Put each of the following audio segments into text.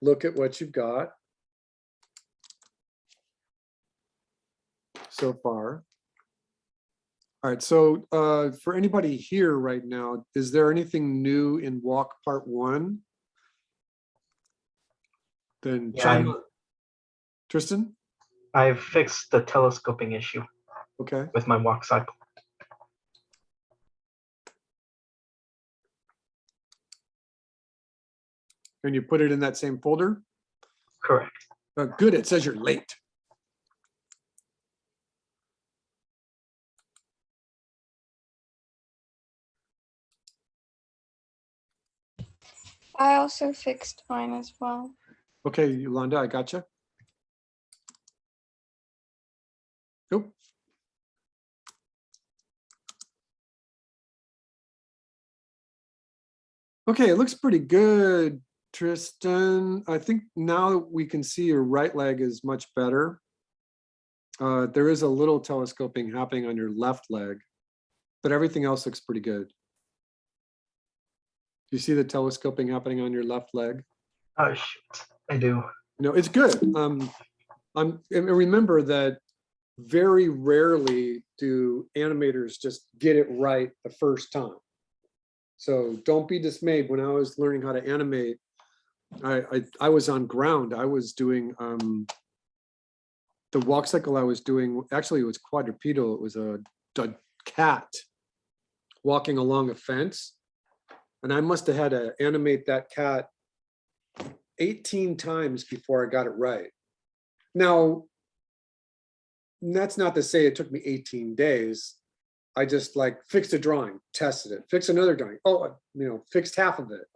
look at what you've got so far. All right, so for anybody here right now, is there anything new in walk part 1? Then chime in. Tristan? I've fixed the telescoping issue Okay. with my walk cycle. And you put it in that same folder? Correct. Good, it says you're late. I also fixed mine as well. Okay, Yolanda, I gotcha. Nope. Okay, it looks pretty good, Tristan. I think now we can see your right leg is much better. There is a little telescoping happening on your left leg, but everything else looks pretty good. Do you see the telescoping happening on your left leg? Oh, shoot. I do. No, it's good. And remember that very rarely do animators just get it right the first time. So don't be dismayed. When I was learning how to animate, I was on ground. I was doing the walk cycle I was doing, actually it was quadrupedal. It was a cat walking along a fence. And I must have had to animate that cat 18 times before I got it right. Now, that's not to say it took me 18 days. I just like fixed a drawing, tested it, fixed another drawing. Oh, fixed half of it.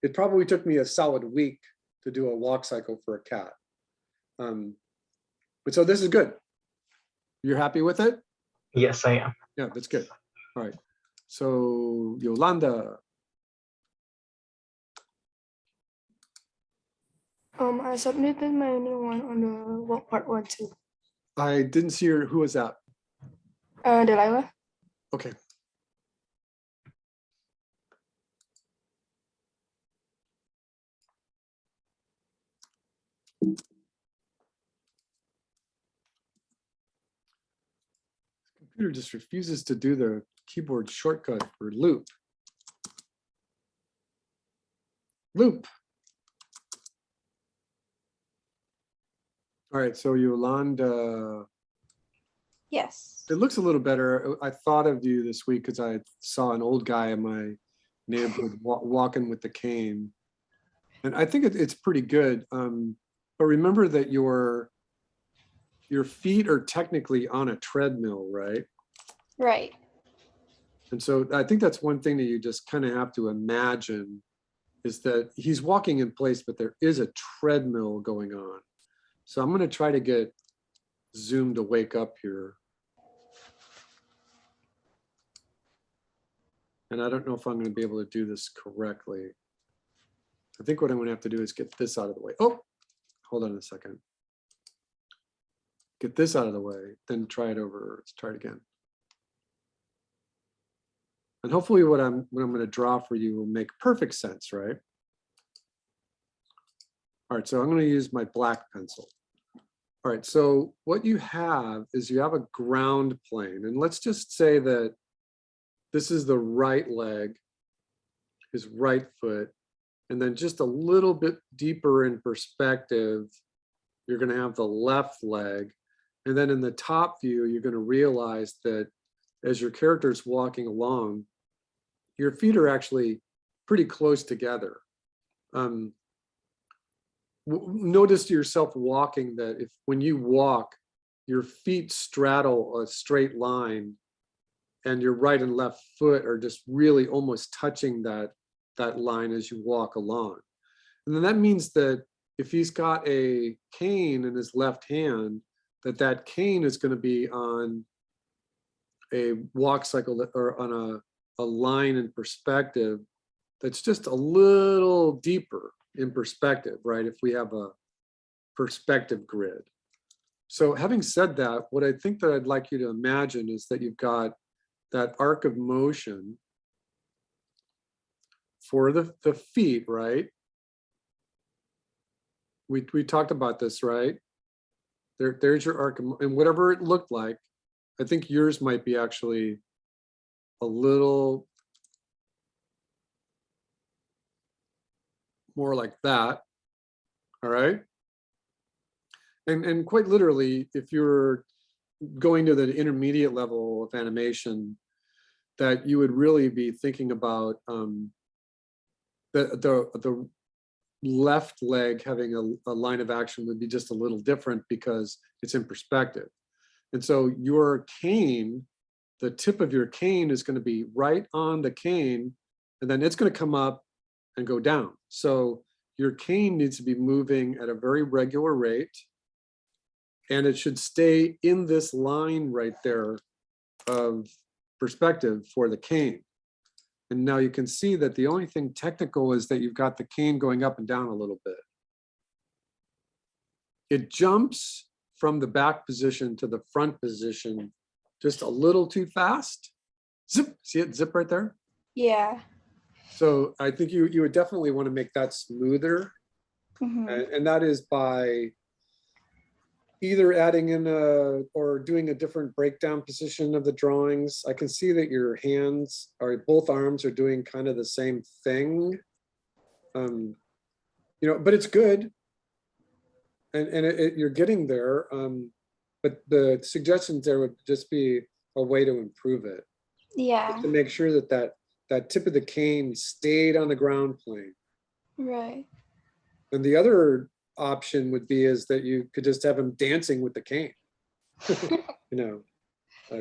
It probably took me a solid week to do a walk cycle for a cat. But so this is good. You're happy with it? Yes, I am. Yeah, that's good. All right. So Yolanda. I submitted my new one on the walk part 1 too. I didn't see her. Who was that? Delilah. Okay. Computer just refuses to do the keyboard shortcut for loop. Loop. All right, so Yolanda. Yes. It looks a little better. I thought of you this week because I saw an old guy in my neighborhood walking with the cane. And I think it's pretty good. But remember that your feet are technically on a treadmill, right? Right. And so I think that's one thing that you just kind of have to imagine is that he's walking in place, but there is a treadmill going on. So I'm going to try to get Zoom to wake up here. And I don't know if I'm going to be able to do this correctly. I think what I'm going to have to do is get this out of the way. Oh, hold on a second. Get this out of the way, then try it over. Let's try it again. And hopefully what I'm going to draw for you will make perfect sense, right? All right, so I'm going to use my black pencil. All right, so what you have is you have a ground plane. And let's just say that this is the right leg, his right foot. And then just a little bit deeper in perspective, you're going to have the left leg. And then in the top view, you're going to realize that as your character is walking along, your feet are actually pretty close together. Notice yourself walking that if when you walk, your feet straddle a straight line and your right and left foot are just really almost touching that line as you walk along. And then that means that if he's got a cane in his left hand, that cane is going to be on a walk cycle or on a line in perspective that's just a little deeper in perspective, right? If we have a perspective grid. So having said that, what I think that I'd like you to imagine is that you've got that arc of motion for the feet, right? We talked about this, right? There's your arc, and whatever it looked like, I think yours might be actually a little more like that. All right. And quite literally, if you're going to the intermediate level of animation, that you would really be thinking about the left leg having a line of action would be just a little different because it's in perspective. And so your cane, the tip of your cane is going to be right on the cane, and then it's going to come up and go down. So your cane needs to be moving at a very regular rate, and it should stay in this line right there of perspective for the cane. And now you can see that the only thing technical is that you've got the cane going up and down a little bit. It jumps from the back position to the front position just a little too fast. Zip, see it zip right there? Yeah. So I think you would definitely want to make that smoother. And that is by either adding in or doing a different breakdown position of the drawings. I can see that your hands or both arms are doing kind of the same thing. You know, but it's good. And you're getting there. But the suggestions there would just be a way to improve it. Yeah. To make sure that that tip of the cane stayed on the ground plane. Right. And the other option would be is that you could just have him dancing with the cane. You know,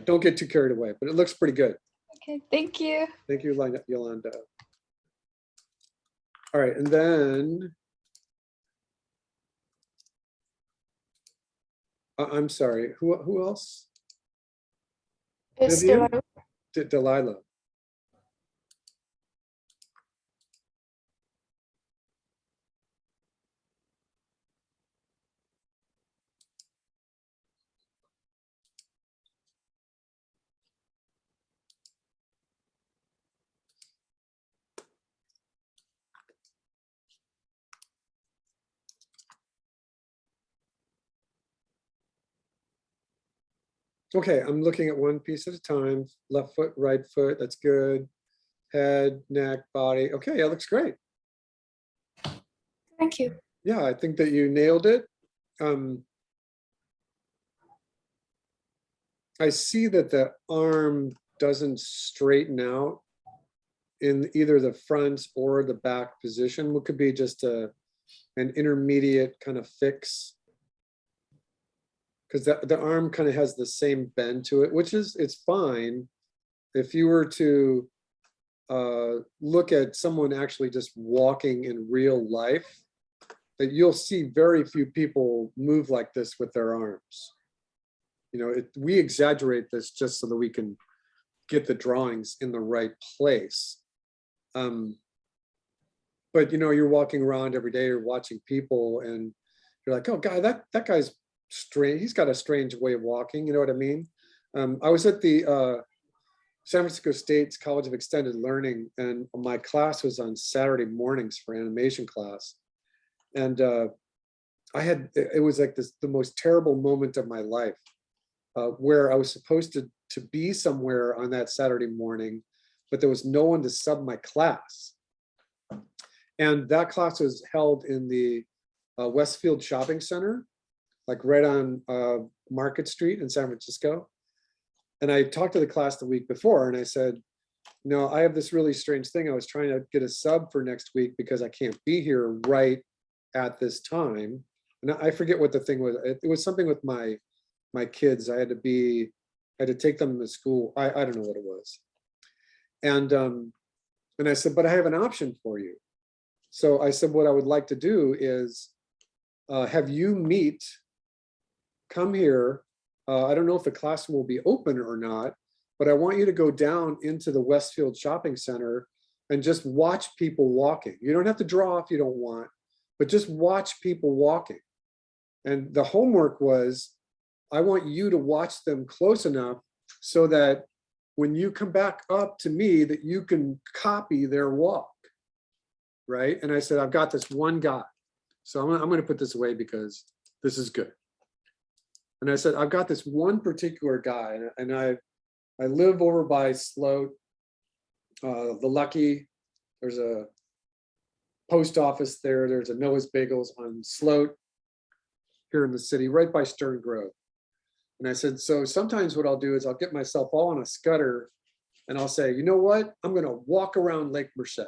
don't get too carried away, but it looks pretty good. Okay. Thank you. Thank you, Yolanda. All right, and then I'm sorry, who else? It's Vivian? still Delilah. Okay, I'm looking at one piece at a time. Left foot, right foot, that's good. Head, neck, body. Okay, that looks great. Thank you. Yeah, I think that you nailed it. I see that the arm doesn't straighten out in either the front or the back position. What could be just an intermediate kind of fix, because the arm kind of has the same bend to it, which is, it's fine. If you were to look at someone actually just walking in real life, that you'll see very few people move like this with their arms. You know, we exaggerate this just so that we can get the drawings in the right place. But you know, you're walking around every day, you're watching people, and you're like, oh, God, that guy's strange. He's got a strange way of walking. You know what I mean? I was at the San Francisco State's College of Extended Learning, and my class was on Saturday mornings for animation class. And it was like the most terrible moment of my life, where I was supposed to be somewhere on that Saturday morning, but there was no one to sub my class. And that class was held in the Westfield Shopping Center, like right on Market Street in San Francisco. And I talked to the class the week before, and I said, no, I have this really strange thing. I was trying to get a sub for next week because I can't be here right at this time. And I forget what the thing was. It was something with my kids. I had to take them to school. I don't know what it was. And I said, but I have an option for you. So I said, what I would like to do is have you come here. I don't know if the classroom will be open or not, but I want you to go down into the Westfield Shopping Center and just watch people walking. You don't have to draw if you don't want, but just watch people walking. And the homework was, I want you to watch them close enough so that when you come back up to me, that you can copy their walk, right? And I said, I've got this one guy. So I'm gonna put this away because this is good. And I said, I've got this one particular guy, and I live over by Sloat, the Lucky. There's a post office there. There's a Noah's Bagels on Sloat here in the city, right by Stern Grove. And I said, so sometimes what I'll do is I'll get myself all on a scudder and I'll say, you know what? I'm going to walk around Lake Merced.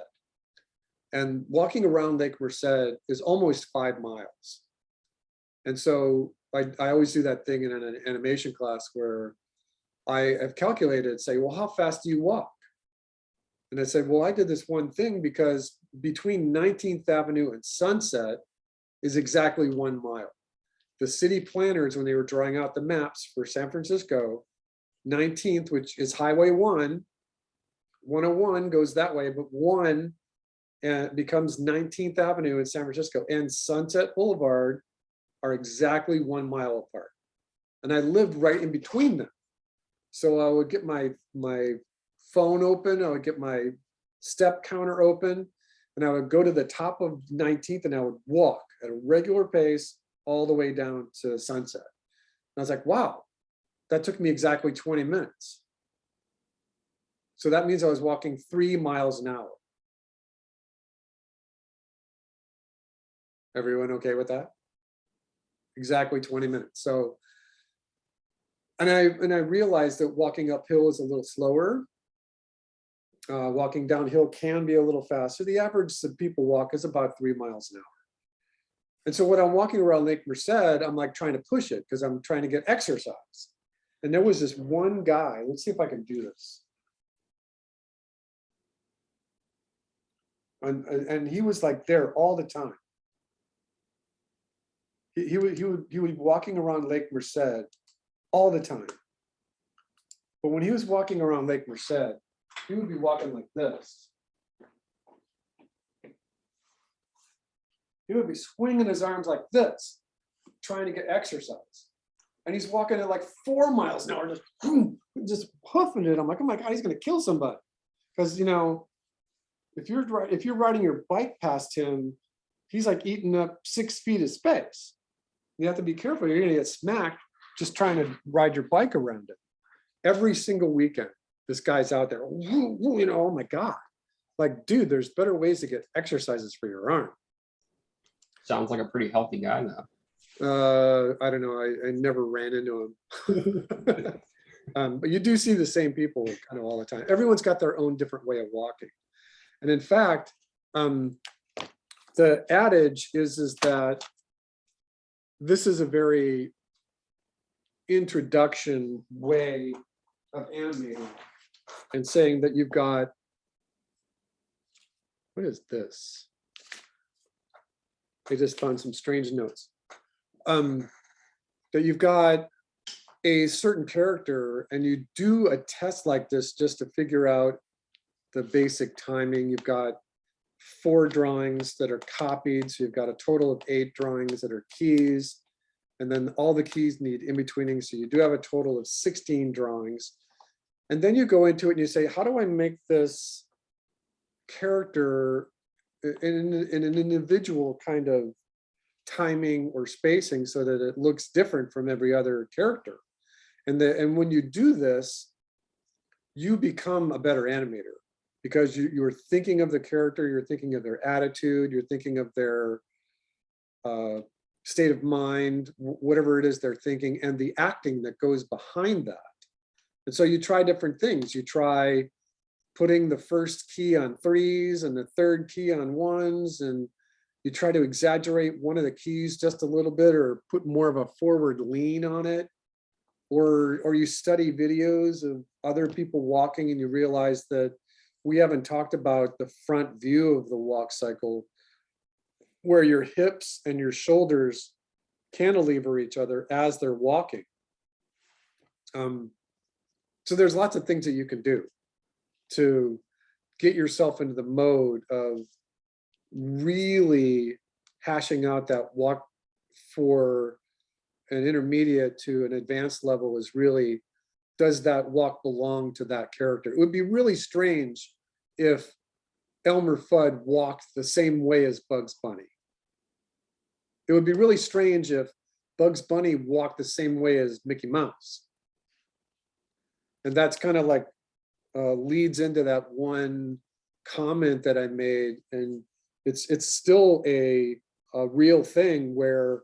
And walking around Lake Merced is almost 5 miles. And so I always do that thing in an animation class where I have calculated, say, well, how fast do you walk? And I said, well, I did this one thing because between 19th Avenue and Sunset is exactly 1 mile. The city planners, when they were drawing out the maps for San Francisco, 19th, which is Highway 1, 101 goes that way, but 1 becomes 19th Avenue in San Francisco, and Sunset Boulevard are exactly 1 mile apart. And I lived right in between them. So I would get my phone open, I would get my step counter open, and I would go to the top of 19th and I would walk at a regular pace all the way down to Sunset. And I was like, wow, that took me exactly 20 minutes. So that means I was walking 3 miles an hour. Everyone okay with that? Exactly 20 minutes. So, and I realized that walking uphill is a little slower. Walking downhill can be a little faster. The average that people walk is about 3 miles an hour. And so when I'm walking around Lake Merced, I'm like trying to push it because I'm trying to get exercise. And there was this one guy, let's see if I can do this. And he was like there all the time. He would be walking around Lake Merced all the time. But when he was walking around Lake Merced, he would be walking like this. He would be swinging his arms like this, trying to get exercise. And he's walking at like 4 miles an hour, just puffing it. I'm like, oh my God, he's going to kill somebody. Because, you know, if you're riding your bike past him, he's like eating up 6 feet of space. You have to be careful. You're going to get smacked just trying to ride your bike around it. Every single weekend, this guy's out there, you know, oh my God. Like, dude, there's better ways to get exercises for your arm. Sounds like a pretty healthy guy though. I don't know. I never ran into him. But you do see the same people kind of all the time. Everyone's got their own different way of walking. And in fact, the adage is that this is a very introduction way of animating and saying that you've got, what is this? I just found some strange notes. That you've got a certain character and you do a test like this just to figure out the basic timing. You've got 4 drawings that are copied. So you've got a total of 8 drawings that are keys. And then all the keys need in-betweening. So you do have a total of 16 drawings. And then you go into it and you say, how do I make this character in an individual kind of timing or spacing so that it looks different from every other character? And when you do this, you become a better animator because you're thinking of the character, you're thinking of their attitude, you're thinking of their state of mind, whatever it is they're thinking, and the acting that goes behind that. And so you try different things. You try putting the first key on 3s and the third key on 1s, and you try to exaggerate one of the keys just a little bit or put more of a forward lean on it. Or you study videos of other people walking and you realize that we haven't talked about the front view of the walk cycle where your hips and your shoulders cantilever each other as they're walking. So there's lots of things that you can do to get yourself into the mode of really hashing out that walk for an intermediate to an advanced level is really, does that walk belong to that character? It would be really strange if Elmer Fudd walked the same way as Bugs Bunny. it would be really strange if Bugs Bunny walked the same way as Mickey Mouse. And that's kind of like leads into that one comment that I made, and it's still a real thing where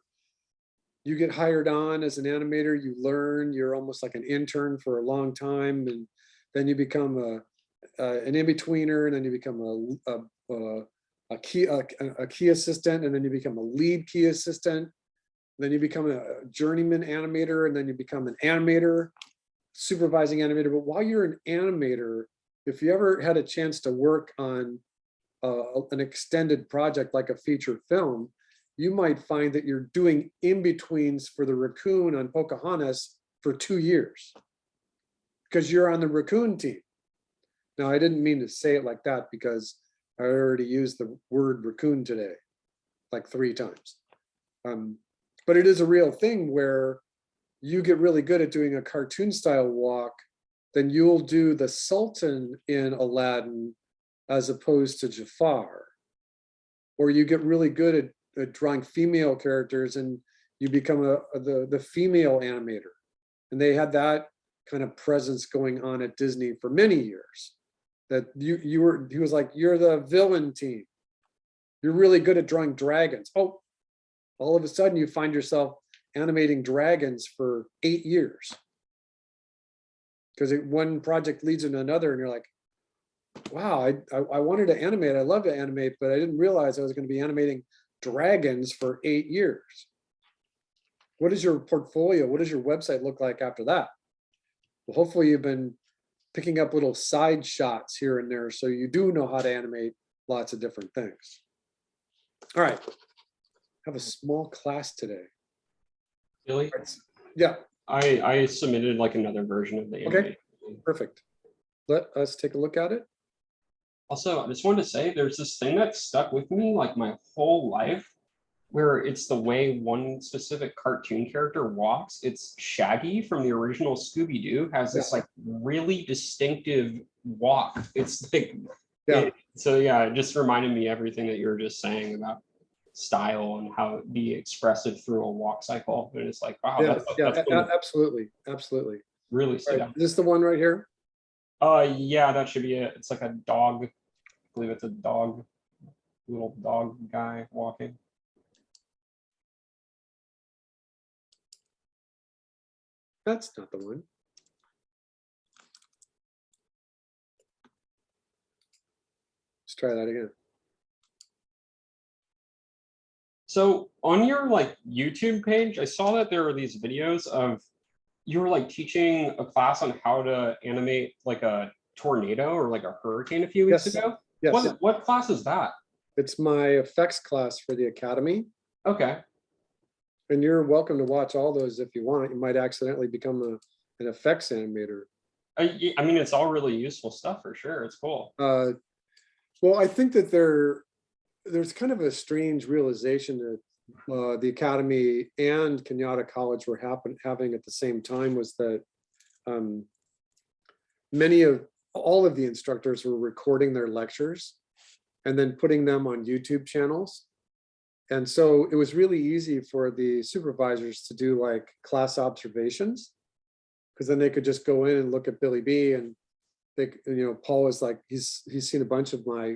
you get hired on as an animator, you learn, you're almost like an intern for a long time, and then you become an in-betweener, and then you become a key assistant, and then you become a lead key assistant, then you become a journeyman animator, and then you become an animator, supervising animator. But while you're an animator, if you ever had a chance to work on an extended project like a feature film, you might find that you're doing in-betweens for the raccoon on Pocahontas for 2 years because you're on the raccoon team. Now, I didn't mean to say it like that because I already used the word raccoon today, like 3 times. But it is a real thing where you get really good at doing a cartoon style walk, then you'll do the Sultan in Aladdin as opposed to Jafar. Or you get really good at drawing female characters and you become the female animator. And they had that kind of presence going on at Disney for many years. That he was like, you're the villain team. You're really good at drawing dragons. Oh, all of a sudden you find yourself animating dragons for 8 years. Because one project leads into another and you're like, wow, I wanted to animate. I love to animate, but I didn't realize I was going to be animating dragons for 8 years. What is your portfolio? What does your website look like after that? Well, hopefully you've been picking up little side shots here and there, so you do know how to animate lots of different things. All right, have a small class today. Billy, Yeah. I submitted like another version of the Okay, animation. perfect. Let us take a look at it. Also, I just wanted to say there's this thing that stuck with me like my whole life, where it's the way one specific cartoon character walks. It's Shaggy from the original Scooby-Doo has this like really distinctive walk. It's like, so yeah, it just reminded me everything that you were just saying about style and how it be expressive through a walk cycle. And it's like, wow, that's absolutely, absolutely. Really stood out. Is this the one right here? Yeah, that should be it. It's like a dog. I believe it's a dog, little dog guy walking. That's not the one. Let's try that again. So on your like YouTube page, I saw that there were these videos of you were like teaching a class on how to animate like a tornado or like a hurricane a few weeks ago. Yes. What class is that? It's my effects class for the Academy. Okay. And you're welcome to watch all those if you want. You might accidentally become an effects animator. I mean, it's all really useful stuff for sure. It's cool. Well, I think that there's kind of a strange realization that the Academy and Kenyatta College were having at the same time, was that all of the instructors were recording their lectures and then putting them on YouTube channels. And so it was really easy for the supervisors to do like class observations, because then they could just go in and look at Billy B, and they, Paul is like, he's seen a bunch of my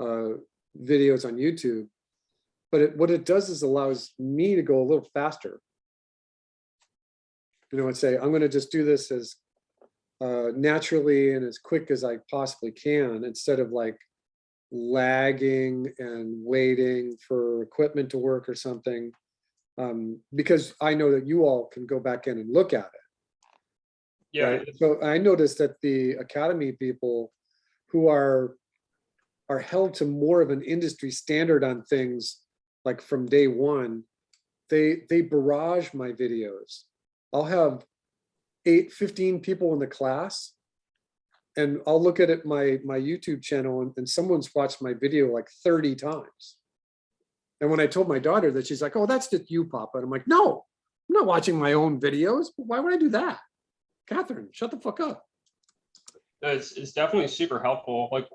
videos on YouTube, but what it does is allows me to go a little faster. And say, I'm going to just do this as naturally and as quick as I possibly can, instead of like lagging and waiting for equipment to work or something, because I know that you all can go back in and look at it. Yeah. Right? So I noticed that the Academy people who are held to more of an industry standard on things, like from day one, they barrage my videos. I'll have 15 people in the class, and I'll look at it, my YouTube channel, and someone's watched my video like 30 times. And when I told my daughter that, she's like, oh, that's just you, Papa. And I'm like, no, I'm not watching my own videos. Why would I do that? Catherine, shut the fuck up. It's definitely super helpful. Like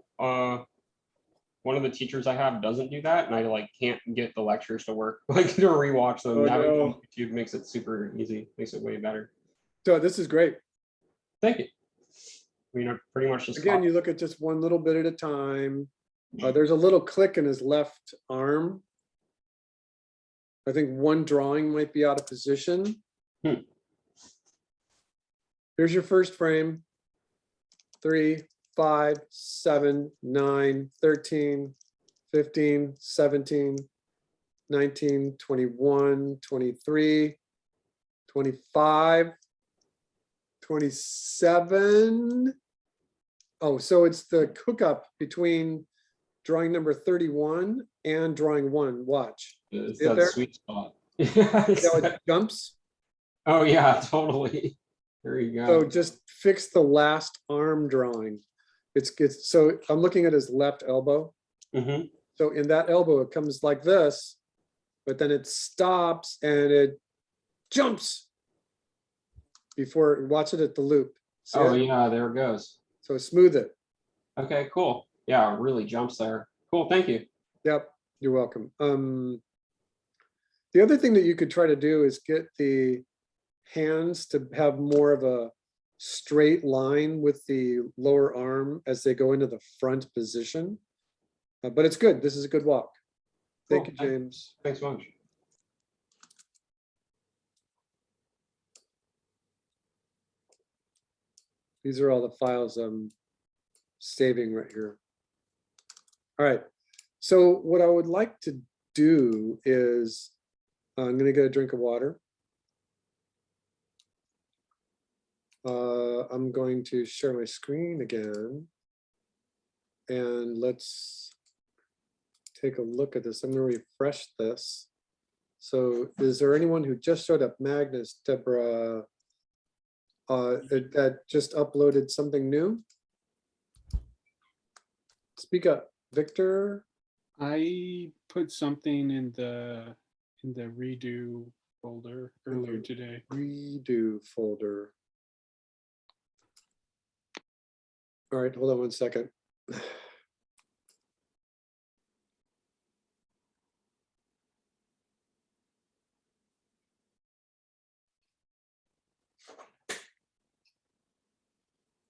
one of the teachers I have doesn't do that, and I like can't get the lectures to work, like to rewatch them. Oh, Now no. YouTube makes it super easy, makes it way better. So this is great. Thank you. Pretty much just Again, you look at just one little bit at a time. There's a little click in his left arm. I think one drawing might be out of position. Here's your first frame. 3, 5, 7, 9, 13, 15, 17, 19, 21, 23, 25, 27. Oh, so it's the hookup between drawing number 31 and drawing 1. Watch. it's See it that there? sweet spot. See how it jumps? Oh yeah, totally. There you go. So just fix the last arm drawing. It's so I'm looking at his left elbow. Mhm. So in that elbow, it comes like this, but then it stops and it jumps before, watch it at the loop. See Oh it? yeah, there it goes. So smooth it. Okay, cool. Yeah, it really jumps there. Cool, thank you. Yep, you're welcome. The other thing that you could try to do is get the hands to have more of a straight line with the lower arm as they go into the front position. But it's good. This is a good walk. Thank you, Cool. James. Thanks much. These are all the files I'm saving right here. All right. So what I would like to do is I'm going to get a drink of water. I'm going to share my screen again. And let's take a look at this. I'm going to refresh this. So is there anyone who just showed up? Magnus, Deborah, that just uploaded something new? Speak up, Victor. I put something in the redo folder earlier today. Redo folder. All right, hold on one second.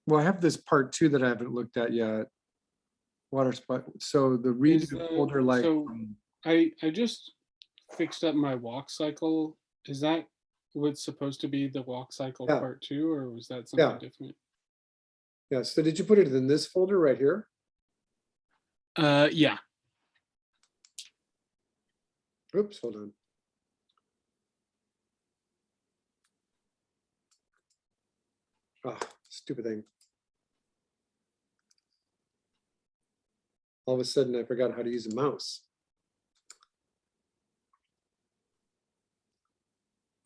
Well, I have this part 2 that I haven't looked at yet. Water spot. So the Is redo the- folder, like, so I just fixed up my walk cycle. Is that what's supposed to be the walk cycle Yeah. part 2, or was that something Yeah. different? yeah. So did you put it in this folder right here? Yeah. Oops, hold on. Ah, stupid thing. All of a sudden, I forgot how to use a mouse.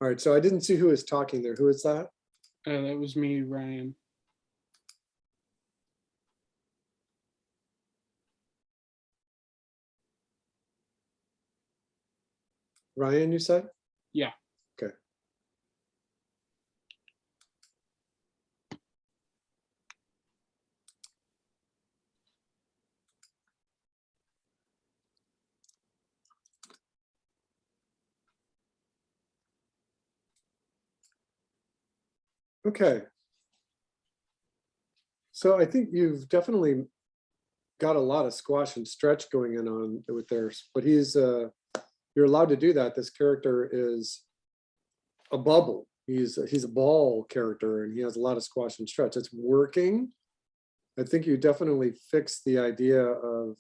All right, so I didn't see who was talking there. Who is that? That was me, Ryan. Ryan, you said? Yeah. Okay. Okay. So I think you've definitely got a lot of squash and stretch going on with theirs, but you're allowed to do that. This character is a bubble. He's a ball character and he has a lot of squash and stretch. It's working. I think you definitely fixed the idea of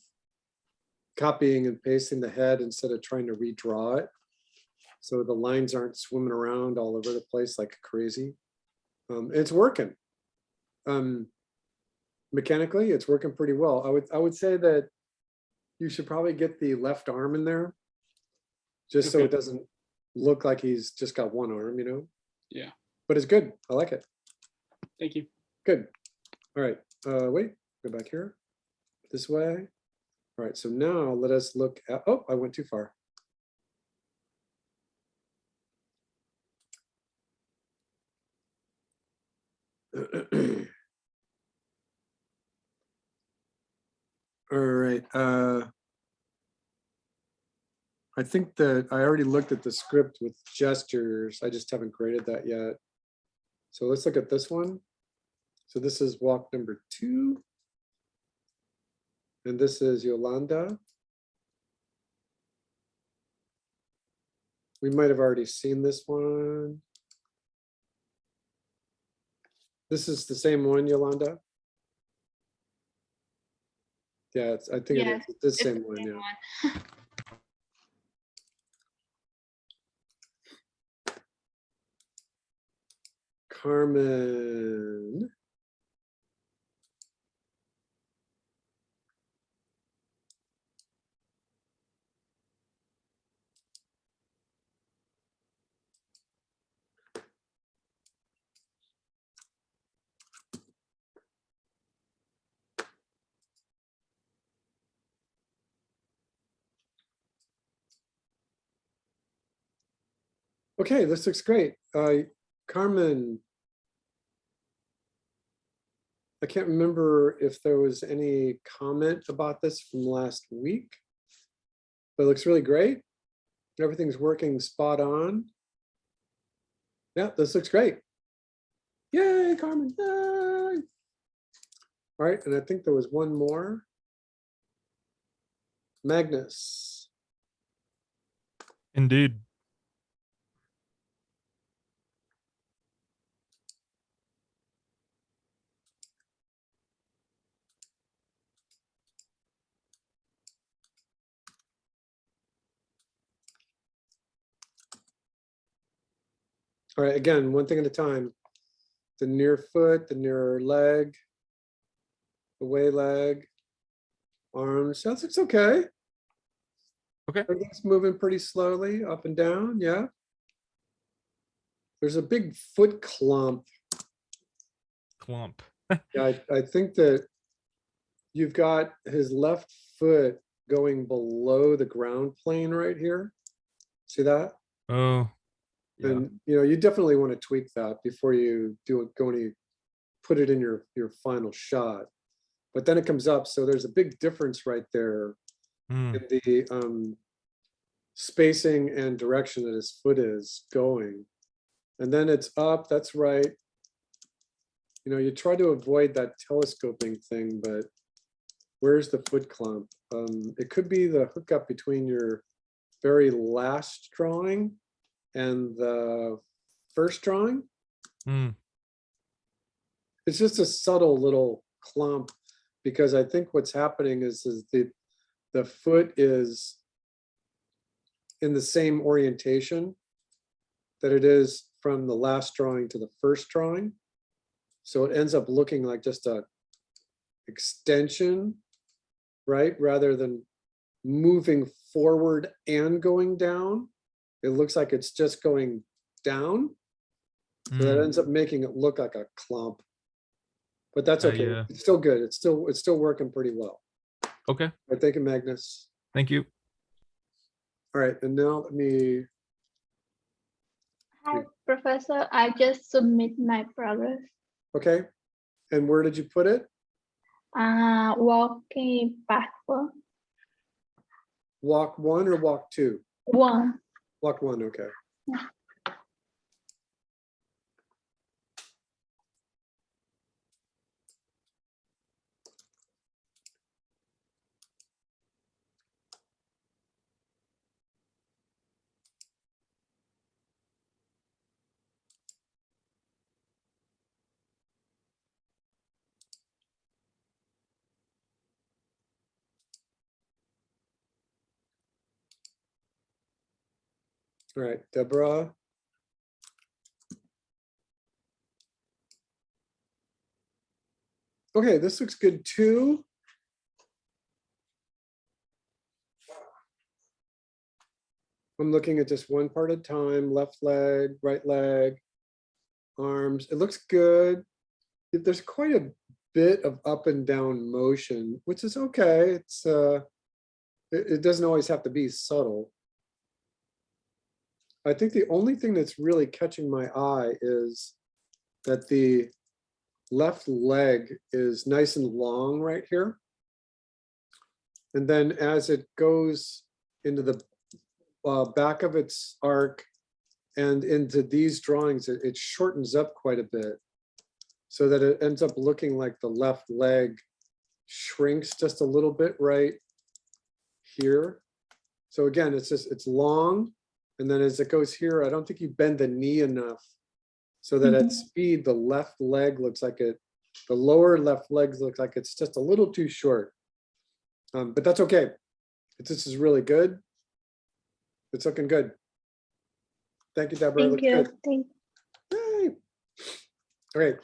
copying and pasting the head instead of trying to redraw it. So the lines aren't swimming around all over the place like crazy. It's working. Mechanically, it's working pretty well. I would say that you should probably get the left arm in there, just so it doesn't look like he's just got one arm, you know? Yeah. But it's good. I like it. Thank you. Good. All right. Wait, go back here. This way. All right. So now let us look at, oh, I went too far. All right. I think that I already looked at the script with gestures. I just haven't graded that yet. So let's look at this one. So this is walk number 2. And this is Yolanda. We might have already seen this one. This is the same one, Yolanda? Yeah, I think Yes, it's the it's same the one, same yeah. one. Carmen. Okay, this looks great. Carmen, I can't remember if there was any comment about this from last week, but it looks really great. Everything's working spot on. Yeah, this looks great. Yay, Carmen, yay. All right, and I think there was one more. Magnus. Indeed. All right, again, one thing at a time. The near foot, the near leg, the way leg, arms. That looks okay. Okay. Everything's moving pretty slowly up and down. Yeah. There's a big foot clump. Clump. Yeah, I think that you've got his left foot going below the ground plane right here. See that? Oh, yeah. And you definitely want to tweak that before you put it in your final shot. But then it comes up, so there's a big difference right there Hmm. in the spacing and direction that his foot is going. And then it's up, that's right. You try to avoid that telescoping thing, but where's the foot clump? It could be the hookup between your very last drawing and the first drawing. Hmm. It's just a subtle little clump, because I think what's happening is the foot is in the same orientation that it is from the last drawing to the first drawing. So it ends up looking like just a extension, right? Rather than moving forward and going down, it looks like it's just going down. So that Hmm. ends up making it look like a clump. But that's okay. Yeah. It's still good. It's still working pretty well. Okay. All right, thank you, Magnus. Thank you. All right, and now let me. Hi, Professor. I just submit my progress. Okay, and where did you put it? Walking backward. Walk 1 or walk 2? One. Walk 1, okay. All right, Deborah. Okay, this looks good too. I'm looking at just one part at a time, left leg, right leg, arms. It looks good. There's quite a bit of up and down motion, which is okay. It doesn't always have to be subtle. I think the only thing that's really catching my eye is that the left leg is nice and long right here. And then as it goes into the back of its arc and into these drawings, it shortens up quite a bit so that it ends up looking like the left leg shrinks just a little bit right here. So again, it's long. And then as it goes here, I don't think you bend the knee enough so that at speed, the left leg looks like the lower left legs looks like it's just a little too short. But that's okay. This is really good. It's looking good. Thank you, Deborah. It Thank looks you. good. Thank Yay. All right.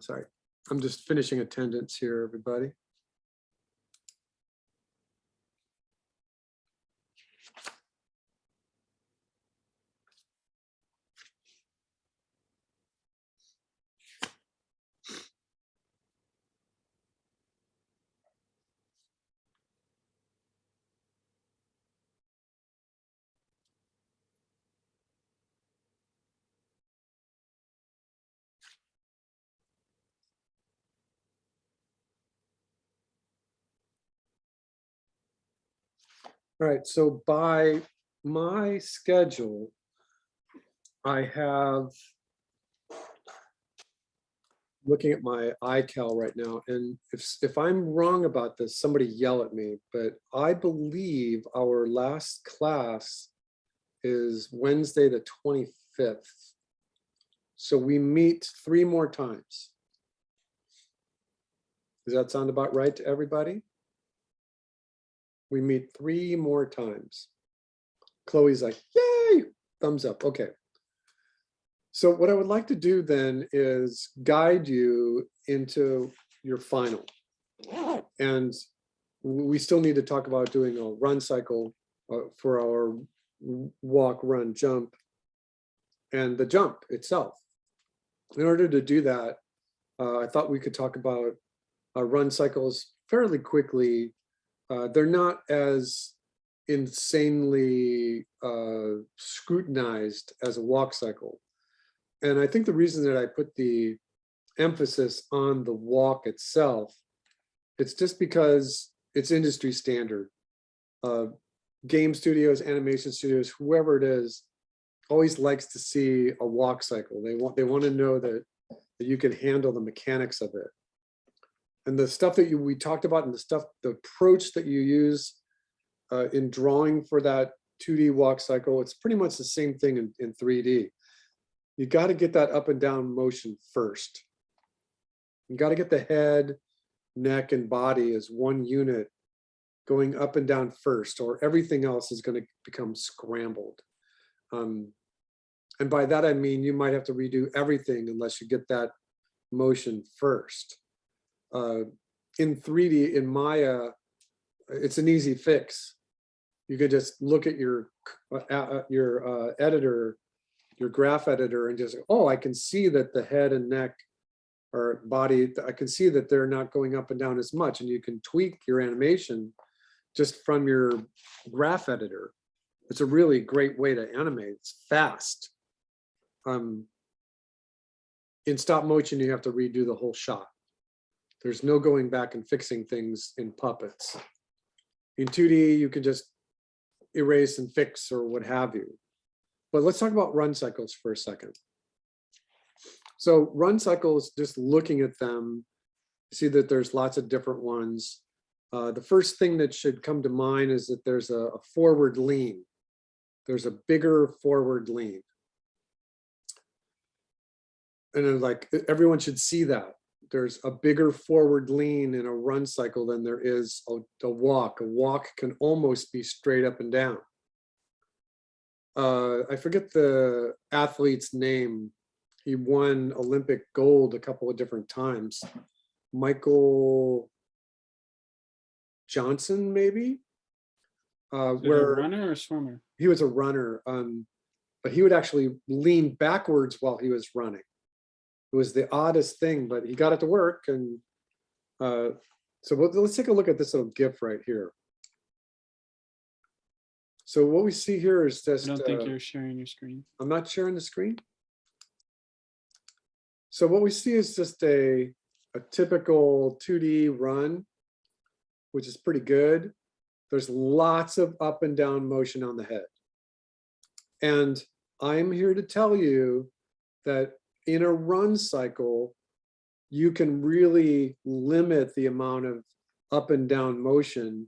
Sorry, I'm just finishing attendance here, everybody. All right, so by my schedule, I have, looking at my iCal right now, and if I'm wrong about this, somebody yell at me, but I believe our last class is Wednesday, the 25th. So we meet 3 more times. Does that sound about right to everybody? We meet 3 more times. Chloe's like, yay, thumbs up. Okay. So what I would like to do then is guide you into your final. And we still need to talk about doing a run cycle for our walk, run, jump, and the jump itself. In order to do that, I thought we could talk about run cycles fairly quickly. They're not as insanely scrutinized as a walk cycle. And I think the reason that I put the emphasis on the walk itself, it's just because it's industry standard. Game studios, animation studios, whoever it is, always likes to see a walk cycle. They want to know that you can handle the mechanics of it. And the stuff that we talked about and the approach that you use in drawing for that 2D walk cycle, it's pretty much the same thing in 3D. You got to get that up and down motion first. You got to get the head, neck, and body as one unit going up and down first, or everything else is going to become scrambled. And by that, I mean, you might have to redo everything unless you get that motion first. In 3D, in Maya, it's an easy fix. You could just look at your editor, your graph editor, and just, oh, I can see that the head and neck or body, I can see that they're not going up and down as much, and you can tweak your animation just from your graph editor. It's a really great way to animate. It's fast. In stop motion, you have to redo the whole shot. There's no going back and fixing things in puppets. In 2D, you can just erase and fix or what have you. But let's talk about run cycles for a second. So run cycles, just looking at them, see that there's lots of different ones. The first thing that should come to mind is that there's a forward lean. There's a bigger forward lean. And then, like, everyone should see that. There's a bigger forward lean in a run cycle than there is a walk. A walk can almost be straight up and down. I forget the athlete's name. He won Olympic gold a couple of different times. Michael Johnson, maybe? Is it a Where runner or swimmer? he was a runner, but he would actually lean backwards while he was running. It was the oddest thing, but he got it to work. And so let's take a look at this little GIF right here. So what we see here is I just, don't think you're sharing your screen. I'm not sharing the screen. So what we see is just a typical 2D run, which is pretty good. There's lots of up and down motion on the head. And I'm here to tell you that in a run cycle, you can really limit the amount of up and down motion,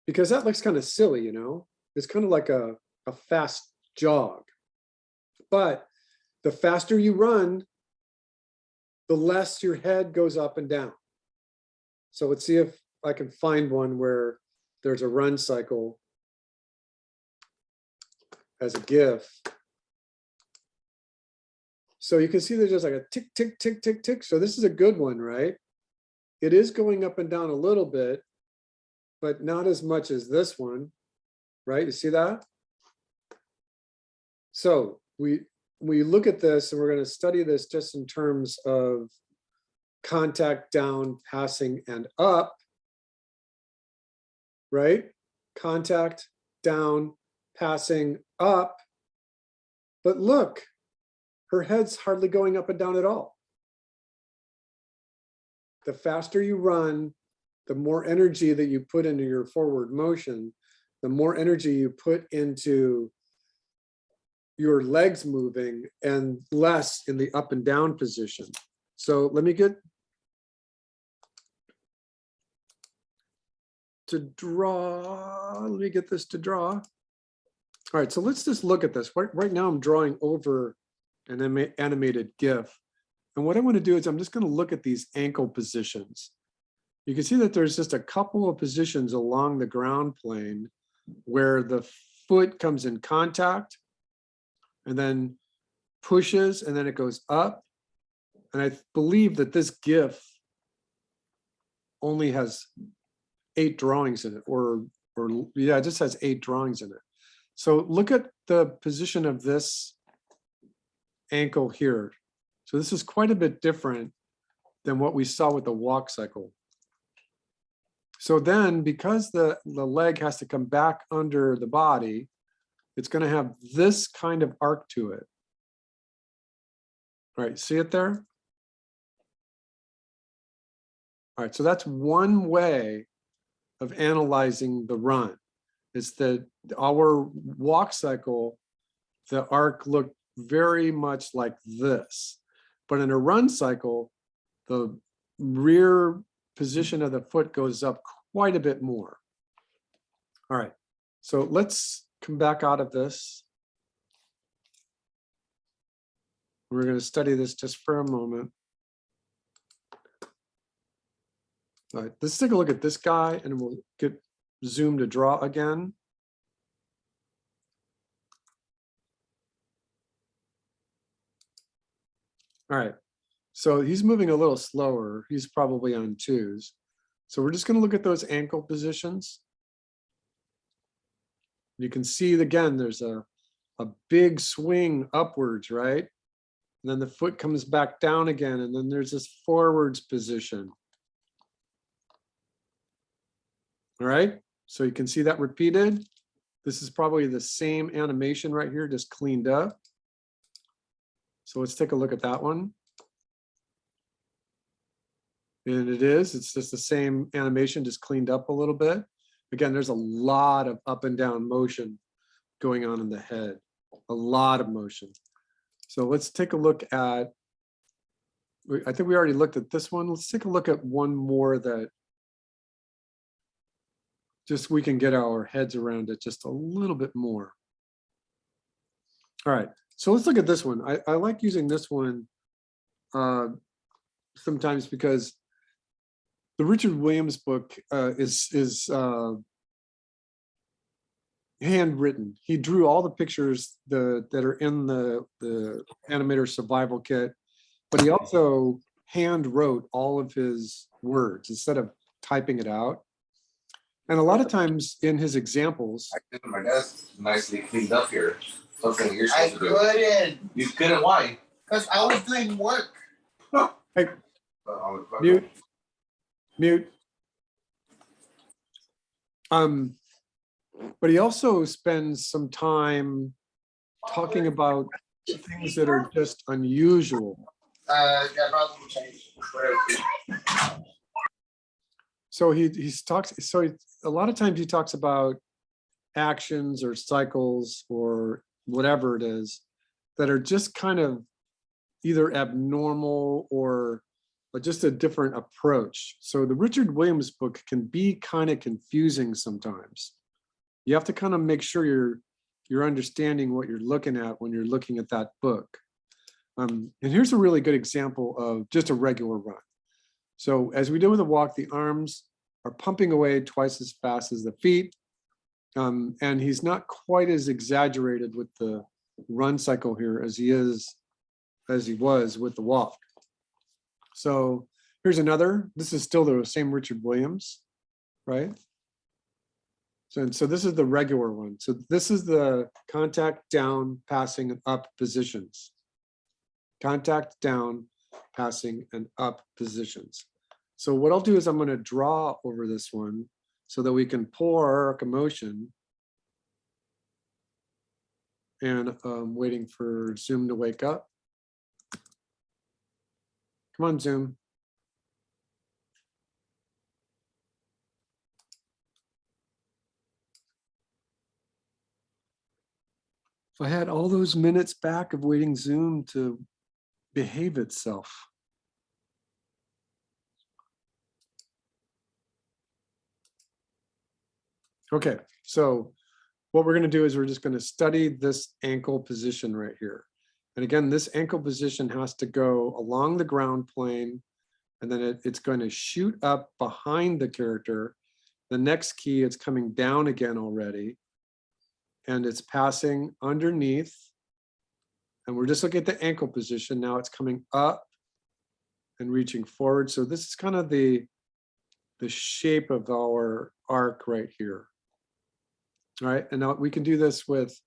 because that looks kind of silly, you know? It's kind of like a fast jog. But the faster you run, the less your head goes up and down. So let's see if I can find one where there's a run cycle as a GIF. So you can see there's just like a tick, tick, tick, tick, tick. So this is a good one, right? It is going up and down a little bit, but not as much as this one, right? You see that? So we look at this and we're going to study this just in terms of contact down, passing, and up, right? Contact down, passing up. But look, her head's hardly going up and down at all. The faster you run, the more energy that you put into your forward motion, the more energy you put into your legs moving and less in the up and down position. So let me get to draw. Let me get this to draw. All right, so let's just look at this. Right now I'm drawing over an animated GIF. And what I want to do is I'm just going to look at these ankle positions. You can see that there's just a couple of positions along the ground plane where the foot comes in contact and then pushes, and then it goes up. And I believe that this GIF only has 8 drawings in it, or yeah, it just has 8 drawings in it. So look at the position of this ankle here. So this is quite a bit different than what we saw with the walk cycle. So then, because the leg has to come back under the body, it's going to have this kind of arc to it. All right, see it there? All right, so that's one way of analyzing the run. Is that our walk cycle, the arc looked very much like this. But in a run cycle, the rear position of the foot goes up quite a bit more. All right, so let's come back out of this. We're going to study this just for a moment. All right, let's take a look at this guy and we'll get zoom to draw again. All right, so he's moving a little slower. He's probably on 2s. So we're just going to look at those ankle positions. You can see, again, there's a big swing upwards, right? And then the foot comes back down again, and then there's this forwards position. All right, so you can see that repeated. This is probably the same animation right here, just cleaned up. So let's take a look at that one. And it's just the same animation, just cleaned up a little bit. Again, there's a lot of up and down motion going on in the head, a lot of motion. So let's take a look at, I think we already looked at this one. Let's take a look at one more that just we can get our heads around it just a little bit more. All right, so let's look at this one. I like using this one sometimes because the Richard Williams book is handwritten. He drew all the pictures that are in the animator survival kit, but he also hand wrote all of his words instead of typing it out. And a lot of times in his examples, My desk nicely cleaned up here. Something you're supposed to do. I couldn't. You couldn't? Why? Because I was doing work. hey, mute, mute. But he also spends some time talking about things that are just unusual. Yeah, probably change. So he talks. So a lot of times he talks about actions or cycles or whatever it is that are just kind of either abnormal or just a different approach. So the Richard Williams book can be kind of confusing sometimes. You have to kind of make sure you're understanding what you're looking at when you're looking at that book. And here's a really good example of just a regular run. So as we did with the walk, the arms are pumping away twice as fast as the feet. And he's not quite as exaggerated with the run cycle here as he was with the walk. So here's another. This is still the same Richard Williams, right? So this is the regular one. So this is the contact down, passing, and up positions. Contact down, passing, and up positions. So what I'll do is I'm going to draw over this one so that we can pull our arc of motion. And I'm waiting for Zoom to wake up. Come on, Zoom. If I had all those minutes back of waiting Zoom to behave itself. Okay, so what we're going to do is we're just going to study this ankle position right here. And again, this ankle position has to go along the ground plane, and then it's going to shoot up behind the character. The next key, it's coming down again already, and it's passing underneath. And we're just looking at the ankle position. Now it's coming up and reaching forward. So this is kind of the shape of our arc right here. All right, and now we can do this with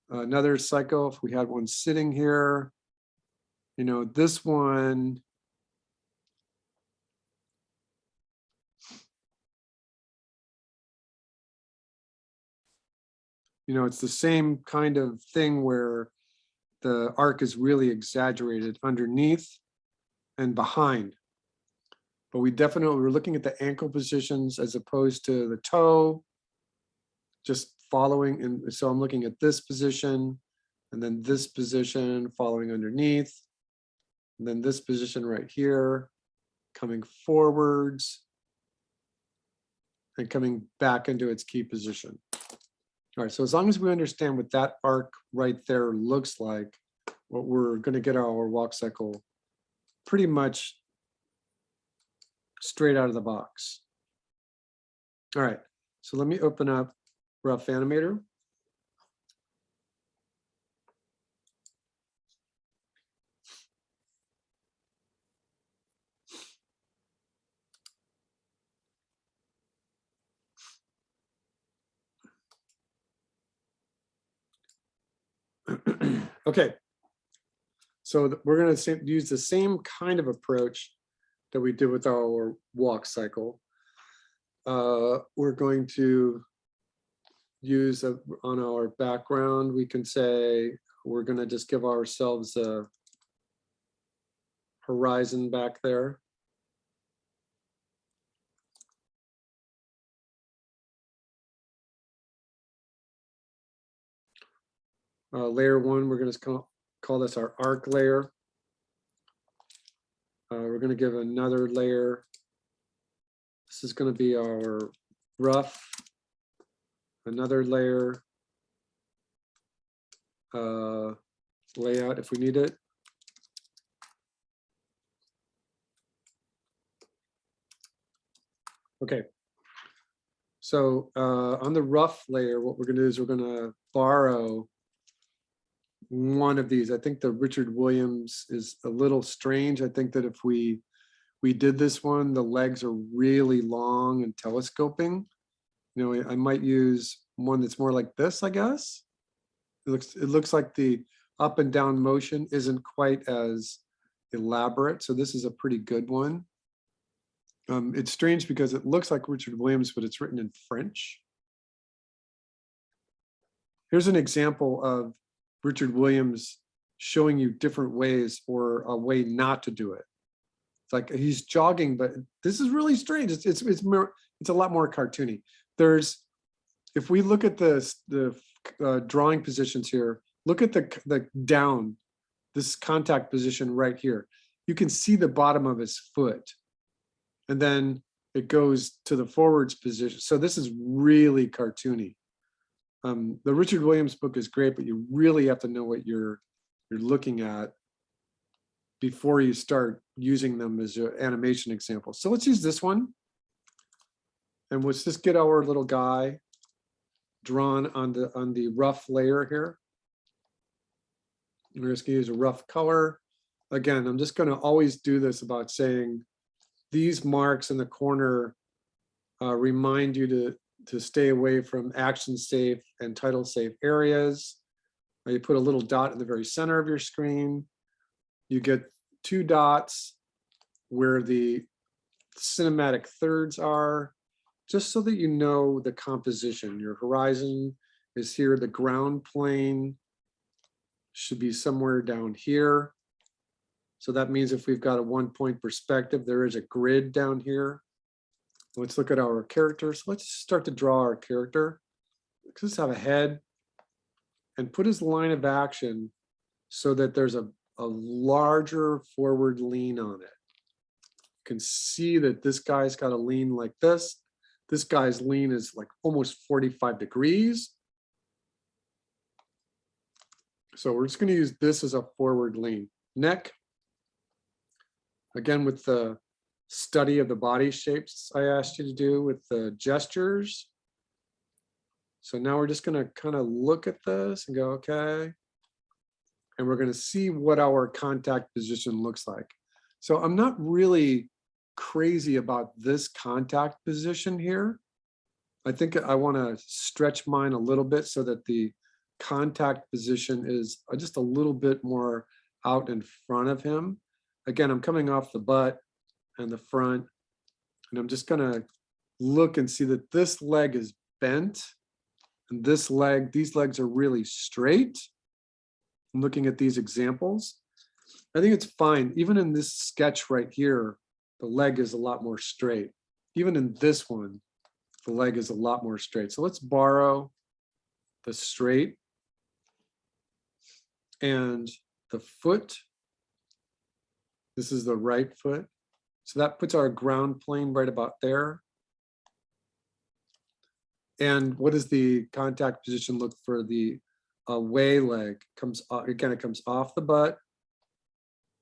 another cycle. If we had one sitting here, you know, this one, you know, it's the same kind of thing where the arc is really exaggerated underneath and behind. But we're looking at the ankle positions as opposed to the toe, just following. And so I'm looking at this position and then this position following underneath, and then this position right here, coming forwards and coming back into its key position. All right, so as long as we understand what that arc right there looks like, what we're going to get our walk cycle pretty much straight out of the box. All right, so let me open up Rough Animator. Okay, so we're going to use the same kind of approach that we did with our walk cycle. We're going to use on our background, we can say we're going to just give ourselves a horizon back there. Layer one, we're going to call this our arc layer. We're going to give another layer. This is going to be our rough. Another layer layout if we need it. Okay, So on the rough layer, what we're gonna do is we're gonna borrow one of these. I think the Richard Williams is a little strange. I think that if we did this one, the legs are really long and telescoping. You know, I might use one that's more like this, I guess. It looks like the up and down motion isn't quite as elaborate. So this is a pretty good one. It's strange because it looks like Richard Williams, but it's written in French. Here's an example of Richard Williams showing you different ways or a way not to do it. It's like he's jogging, but this is really strange. It's a lot more cartoony. If we look at the drawing positions here, look at the down, this contact position right here. You can see the bottom of his foot. And then it goes to the forwards position. So this is really cartoony. The Richard Williams book is great, but you really have to know what you're looking at before you start using them as an animation example. So let's use this one. And let's just get our little guy drawn on the rough layer here. We're just gonna use a rough color. Again, I'm just gonna always do this about saying these marks in the corner remind you to stay away from action safe and title safe areas. You put a little dot in the very center of your screen. You get 2 dots where the cinematic thirds are, just so that you know the composition. Your horizon is here, the ground plane should be somewhere down here. So that means if we've got a 1-point perspective, there is a grid down here. Let's look at our characters. Let's start to draw our character. Let's have a head and put his line of action so that there's a larger forward lean on it. You can see that this guy's got a lean like this. This guy's lean is like almost 45 degrees. So we're just going to use this as a forward lean. Neck. Again, with the study of the body shapes I asked you to do with the gestures. So now we're just going to kind of look at this and go, okay. And we're going to see what our contact position looks like. So I'm not really crazy about this contact position here. I think I want to stretch mine a little bit so that the contact position is just a little bit more out in front of him. Again, I'm coming off the butt and the front, and I'm just gonna look and see that this leg is bent and this leg, these legs are really straight. I'm looking at these examples. I think it's fine. Even in this sketch right here, the leg is a lot more straight. Even in this one, the leg is a lot more straight. So let's borrow the straight and the foot. This is the right foot. So that puts our ground plane right about there. And what does the contact position look for the away leg? Comes again, it comes off the butt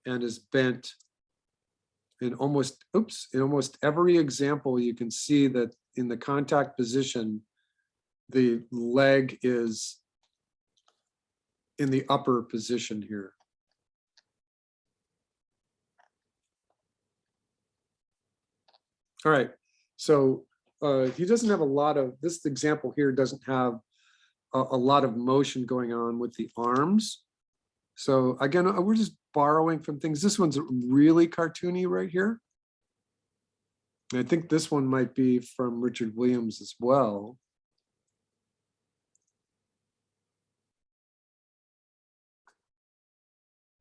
and is bent in almost every example. You can see that in the contact position, the leg is in the upper position here. All right, so he doesn't have a lot of, this example here doesn't have a lot of motion going on with the arms. So again, we're just borrowing from things. This one's really cartoony right here. And I think this one might be from Richard Williams as well.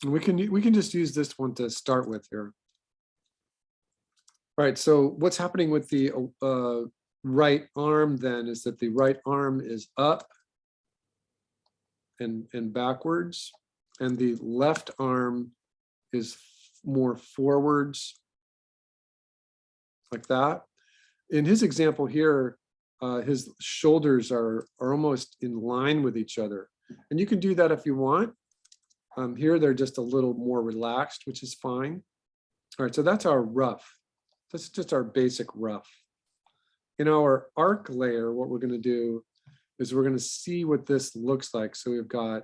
And we can just use this one to start with here. All right, so what's happening with the right arm then is that the right arm is up and backwards, and the left arm is more forwards, like that. In his example here, his shoulders are almost in line with each other. And you can do that if you want. Here, they're just a little more relaxed, which is fine. All right, so that's our rough. That's just our basic rough. in our arc layer, what we're going to do is we're going to see what this looks like. So we've got,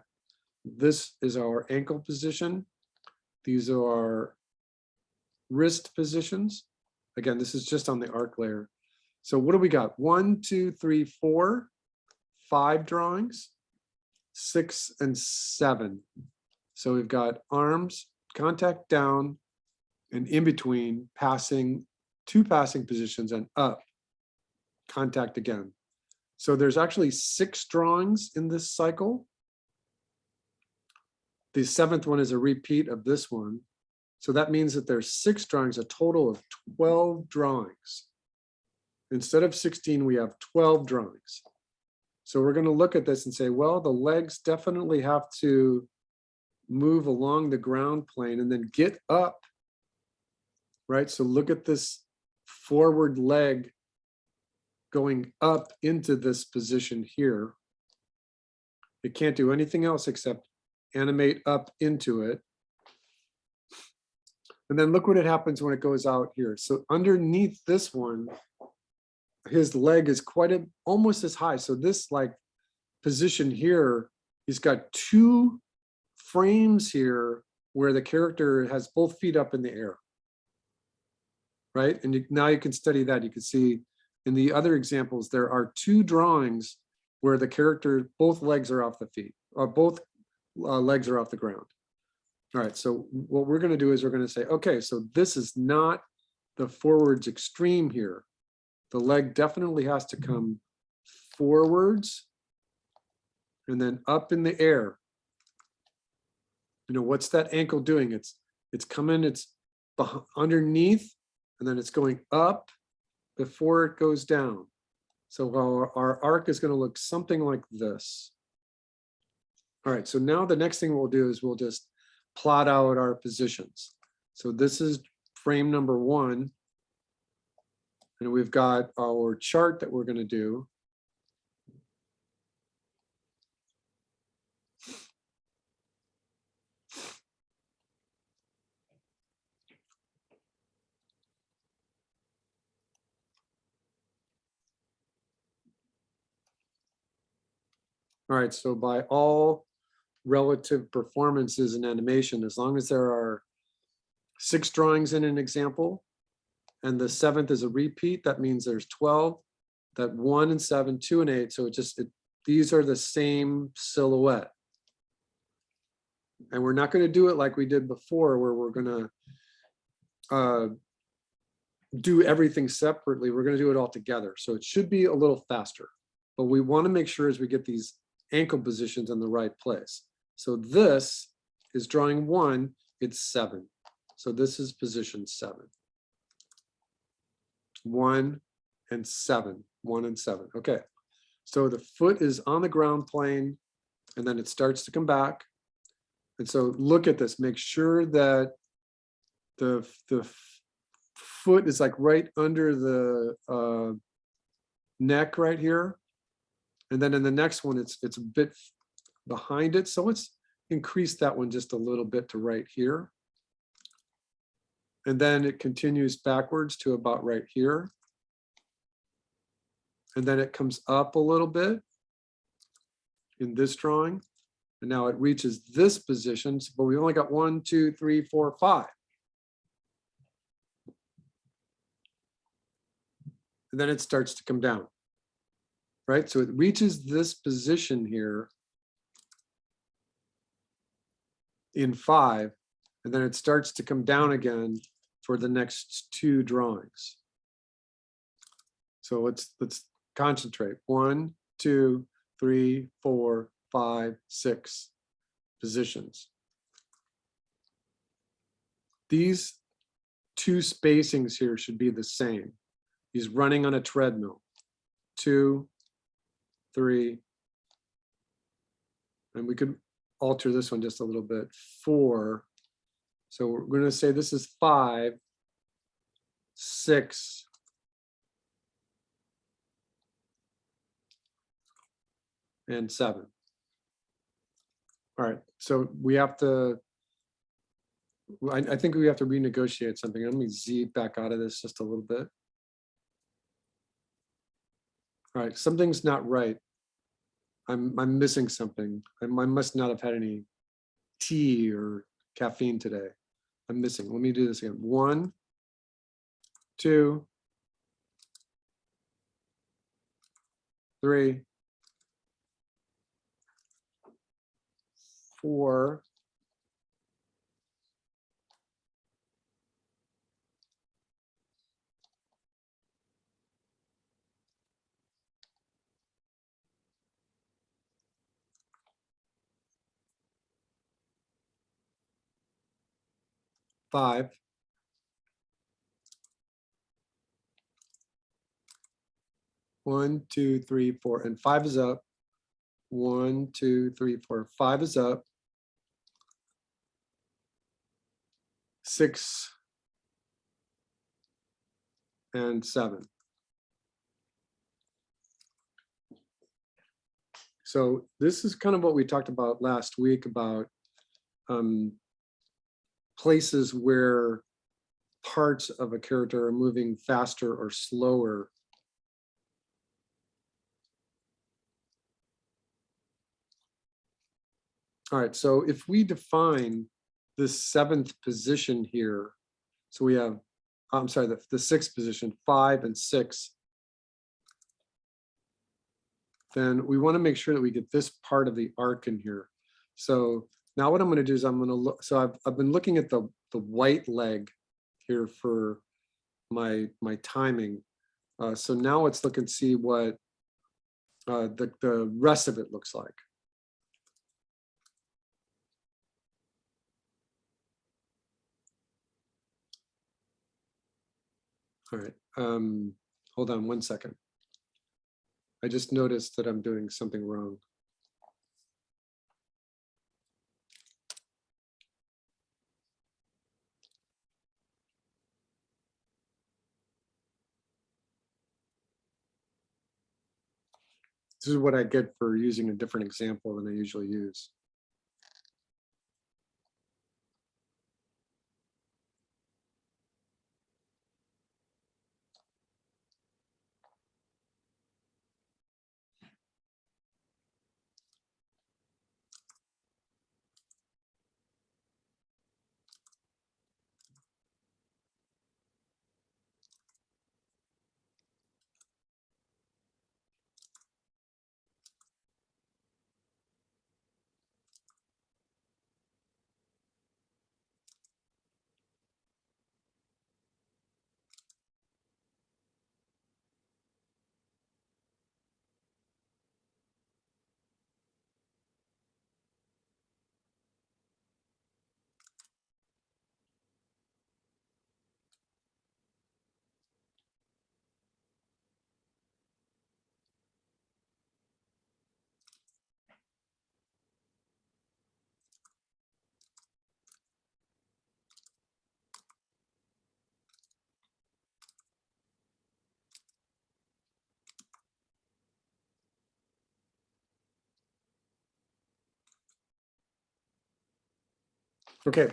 this is our ankle position. These are our wrist positions. Again, this is just on the arc layer. So what do we got? 1, 2, 3, 4, 5 drawings, 6 and 7. So we've got arms, contact down, and in between passing, 2 passing positions and up, contact again. So there's actually 6 drawings in this cycle. The 7th one is a repeat of this one. So that means that there's 6 drawings, a total of 12 drawings. Instead of 16, we have 12 drawings. So we're going to look at this and say, well, the legs definitely have to move along the ground plane and then get up, right? So look at this forward leg going up into this position here. It can't do anything else except animate up into it. And then look what it happens when it goes out here. So underneath this one, his leg is almost as high. So this like position here, he's got 2 frames here where the character has both feet up in the air, right? And now you can study that. You can see in the other examples, there are 2 drawings where the character, both legs are off the feet, or both legs are off the ground. All right, so what we're going to do is we're going to say, okay, so this is not the forwards extreme here. The leg definitely has to come forwards and then up in the air. You know, what's that ankle doing? It's coming, it's underneath, and then it's going up before it goes down. So our arc is going to look something like this. All right, so now the next thing we'll do is we'll just plot out our positions. So this is frame number 1. And we've got our chart that we're going to do. All right, so by all relative performances in animation, as long as there are 6 drawings in an example, and the 7th is a repeat, that means there's 12, that 1 and 7, 2 and 8, so these are the same silhouette. And we're not going to do it like we did before, where we're going to do everything separately. We're going to do it all together. So it should be a little faster, but we want to make sure as we get these ankle positions in the right place. So this is drawing 1, it's 7. So this is position 7. 1 and 7, 1 and 7. Okay, so the foot is on the ground plane and then it starts to come back. And so look at this, make sure that the foot is like right under the neck right here. And then in the next one, it's a bit behind it. So let's increase that one just a little bit to right here. And then it continues backwards to about right here. And then it comes up a little bit in this drawing. And now it reaches this position, but we only got 1, 2, 3, 4, 5. And then it starts to come down, right? So it reaches this position here in 5, and then it starts to come down again for the next 2 drawings. So let's concentrate. 1, 2, 3, 4, 5, 6 positions. These 2 spacings here should be the same. He's running on a treadmill. 2, 3, and we could alter this one just a little bit. 4. So we're going to say this is 5, 6, and 7. All right, so we have to, I think we have to renegotiate something. Let me Z back out of this just a little bit. All right, something's not right. I'm missing something. I must not have had any tea or caffeine today. I'm missing. Let me do this again. 1, 2, 3, 4, 5, 1, 2, 3, 4, and 5 is up. 1, 2, 3, 4, 5 is up. 6 and 7. So this is kind of what we talked about last week about places where parts of a character are moving faster or slower. All right, so if we define this 7th position here, so we have, I'm sorry, the 6th position, 5 and 6, then we want to make sure that we get this part of the arc in here. So now what I'm going to do is I'm going to look, so I've been looking at the white leg here for my timing. So now let's look and see what the rest of it looks like. All right, hold on 1 second. I just noticed that I'm doing something wrong. This is what I get for using a different example than I usually use. Okay,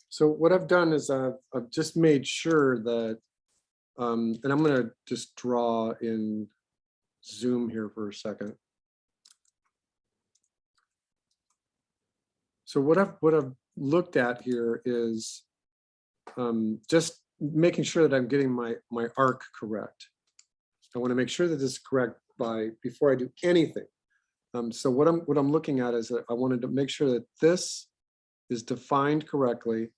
so what I've done is I've just made sure that, and I'm going to just draw in Zoom here for a second. So what I've looked at here is just making sure that I'm getting my arc correct. I want to make sure that this is correct before I do anything. So what I'm looking at is that I wanted to make sure that this is defined correctly.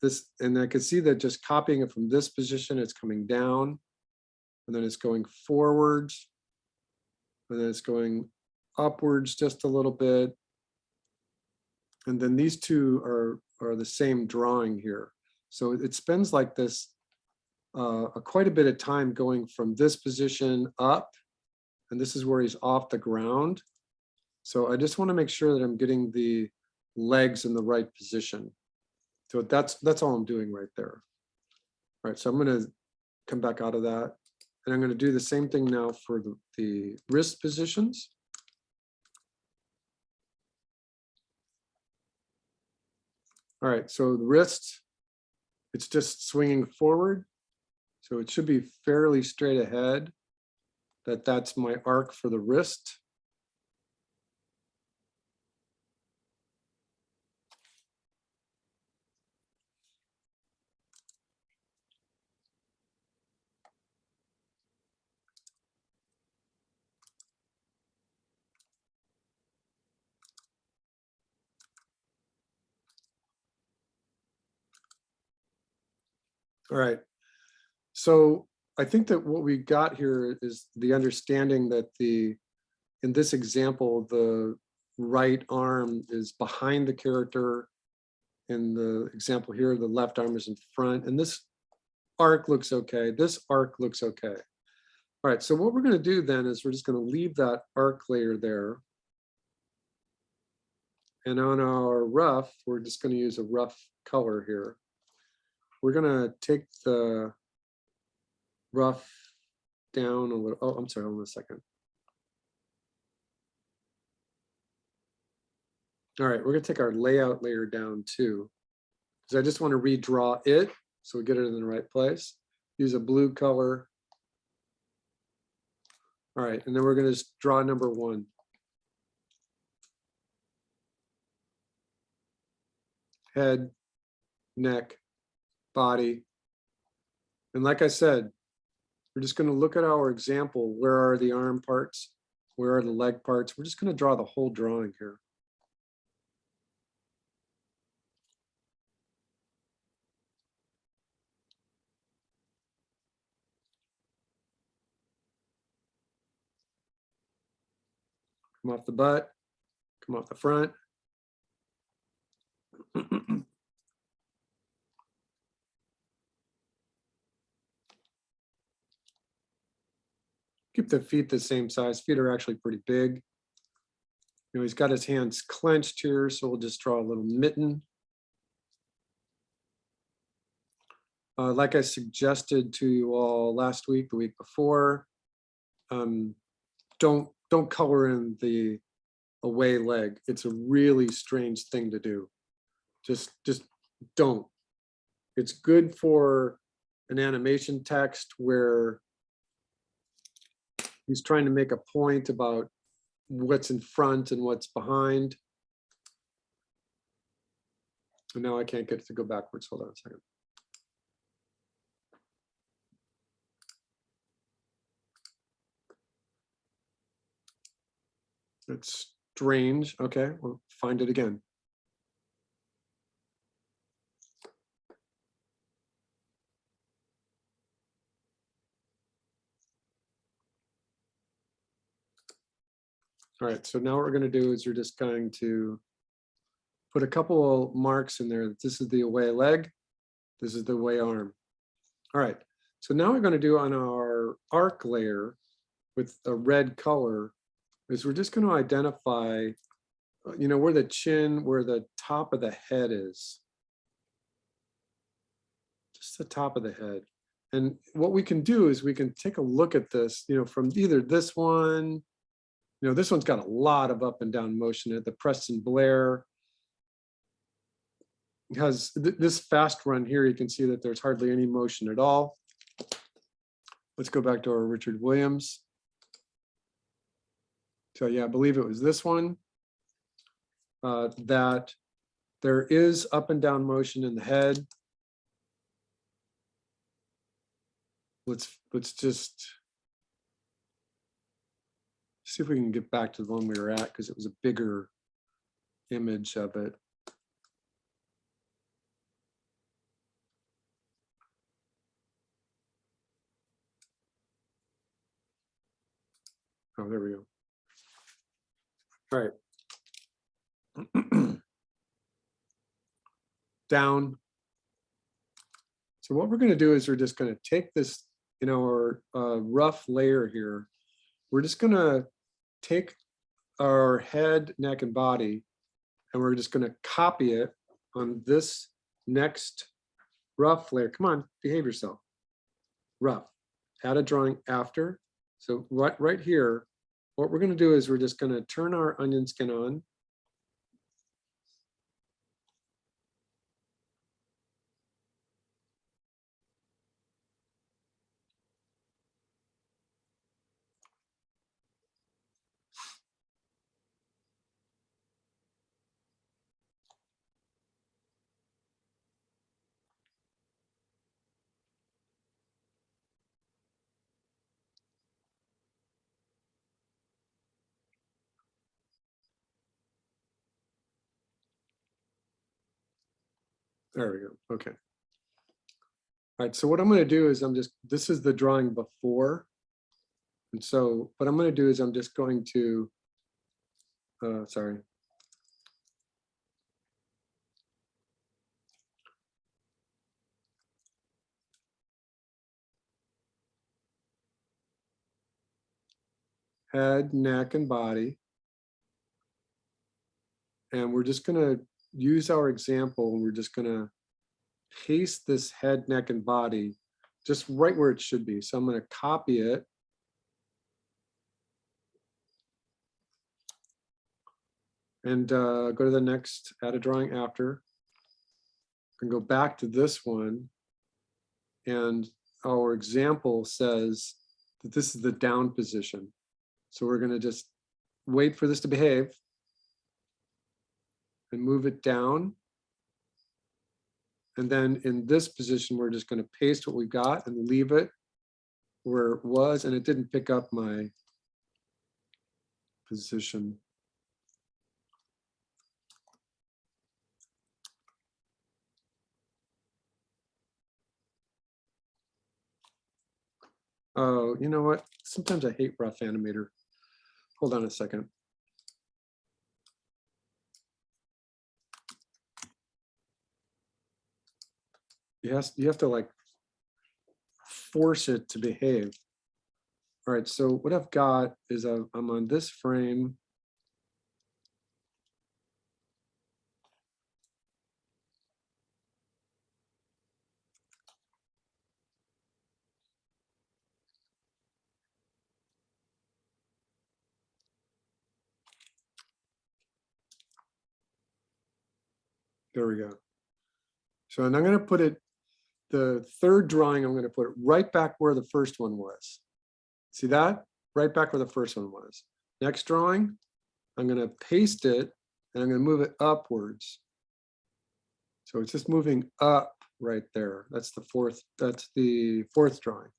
This, and I can see that just copying it from this position, it's coming down, and then it's going forwards, and then it's going upwards just a little bit. And then these two are the same drawing here. So it spends like this quite a bit of time going from this position up, and this is where he's off the ground. So I just want to make sure that I'm getting the legs in the right position. So that's all I'm doing right there. All right, so I'm going to come back out of that, and I'm going to do the same thing now for the wrist positions. All right, so the wrist, it's just swinging forward, so it should be fairly straight ahead. that that's my arc for the wrist. All right. So I think that what we got here is the understanding that in this example, the right arm is behind the character. In the example here, the left arm is in front, and this arc looks okay. This arc looks okay. All right, so what we're going to do then is we're just going to leave that arc layer there. And on our rough, we're just going to use a rough color here. We're going to take the rough down a little. Oh, I'm sorry, hold on a second. All right, we're going to take our layout layer down too, because I just want to redraw it so we get it in the right place. Use a blue color. All right, and then we're going to just draw number 1. Head, neck, body. And like I said, we're just going to look at our example. Where are the arm parts? Where are the leg parts? We're just going to draw the whole drawing here. Come off the butt, come off the front. Keep the feet the same size. Feet are actually pretty big. You know, he's got his hands clenched here, so we'll just draw a little mitten. Like I suggested to you all last week, the week before, don't color in the away leg. It's a really strange thing to do. Just don't. It's good for an animation text where he's trying to make a point about what's in front and what's behind. And now I can't get it to go backwards. Hold on a second. It's strange. Okay, we'll find it again. All right, so now what we're going to do is we're just going to put a couple of marks in there. This is the away leg. This is the away arm. All right, so now we're going to do on our arc layer with a red color is we're just going to identify, you know, where the chin, where the top of the head is. Just the top of the head. And what we can do is we can take a look at this, you know, from either this one, you know, this one's got a lot of up and down motion at the Preston Blair. Has this fast run here, you can see that there's hardly any motion at all. Let's go back to our Richard Williams. So yeah, I believe it was this one, that there is up and down motion in the head. Let's just see if we can get back to the one we were at, because it was a bigger image of it. Oh, there we go. All right. Down. So what we're going to do is we're just going to take this, you know, our rough layer here. We're just going to take our head, neck, and body, and we're just going to copy it on this next rough layer. Come on, behave yourself. Rough. Add a drawing after. So right here, what we're going to do is we're just going to turn our onion skin on. There we go. Okay. All right, so what I'm going to do is this is the drawing before. And so what I'm going to do is I'm just going to, sorry. Head, neck, and body. And we're just going to use our example, and we're just going to paste this head, neck, and body just right where it should be. So I'm going to copy it. And go to the next, add a drawing after. And go back to this one. And our example says that this is the down position. So we're going to just wait for this to behave and move it down. And then in this position, we're just going to paste what we got and leave it where it was. And it didn't pick up my position. Oh, you know what? Sometimes I hate rough animator. Hold on a second. You have to like force it to behave. All right, so what I've got is I'm on this frame. There we go. So and I'm going to put it, the third drawing, I'm going to put it right back where the first one was. See that? Right back where the first one was. Next drawing, I'm going to paste it and I'm going to move it upwards. So it's just moving up right there. That's the fourth drawing.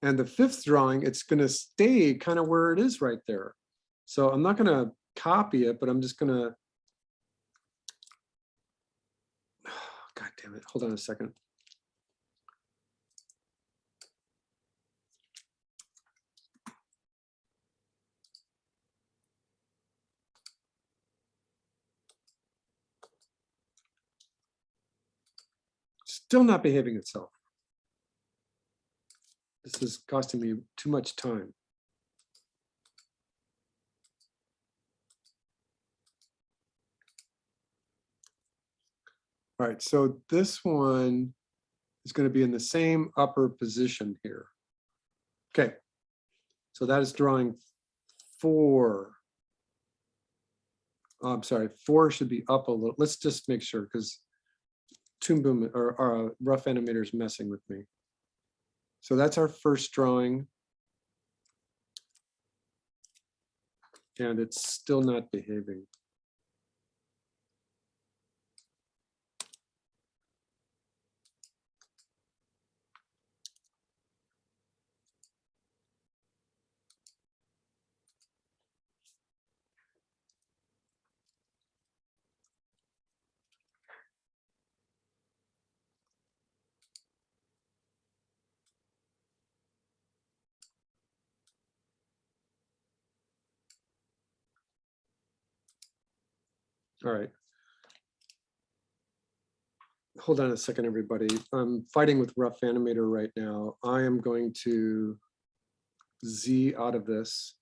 And the fifth drawing, it's going to stay kind of where it is right there. So I'm not going to copy it, but I'm just going to, God damn it, hold on a second. Still not behaving itself. This is costing me too much time. All right, so this one is going to be in the same upper position here. Okay, so that is drawing 4. Oh, I'm sorry, 4 should be up a little. Let's just make sure because Toon Boom or Rough Animator is messing with me. So that's our first drawing. And it's still not behaving. All right. Hold on a second, everybody. I'm fighting with Rough Animator right now. I am going to Z out of this.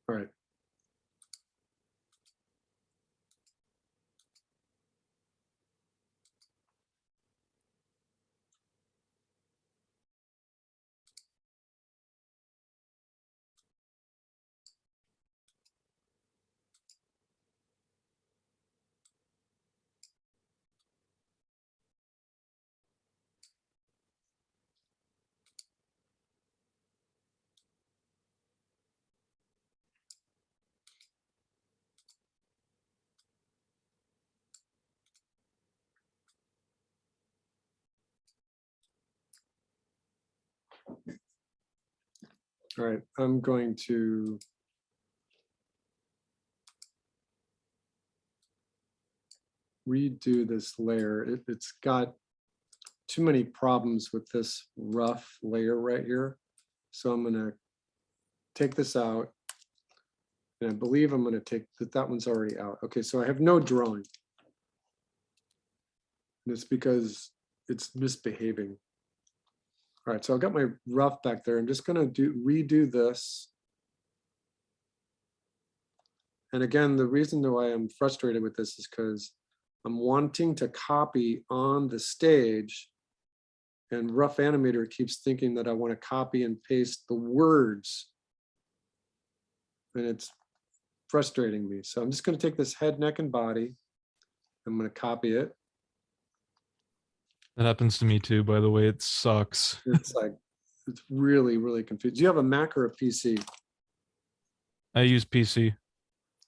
All right. All right, I'm going to redo this layer. It's got too many problems with this rough layer right here. So I'm gonna take this out. And I believe I'm gonna take that one's already out. Okay, so I have no drawing. And it's because it's misbehaving. All right, so I've got my rough back there. I'm just gonna redo this. And again, the reason why I'm frustrated with this is because I'm wanting to copy on the stage, and Rough Animator keeps thinking that I want to copy and paste the words. And it's frustrating me. So I'm just going to take this head, neck, and body. I'm going to copy it. That happens to me too, by the way. It sucks. It's like, it's really, really confusing. Do you have a Mac or a PC? I use PC.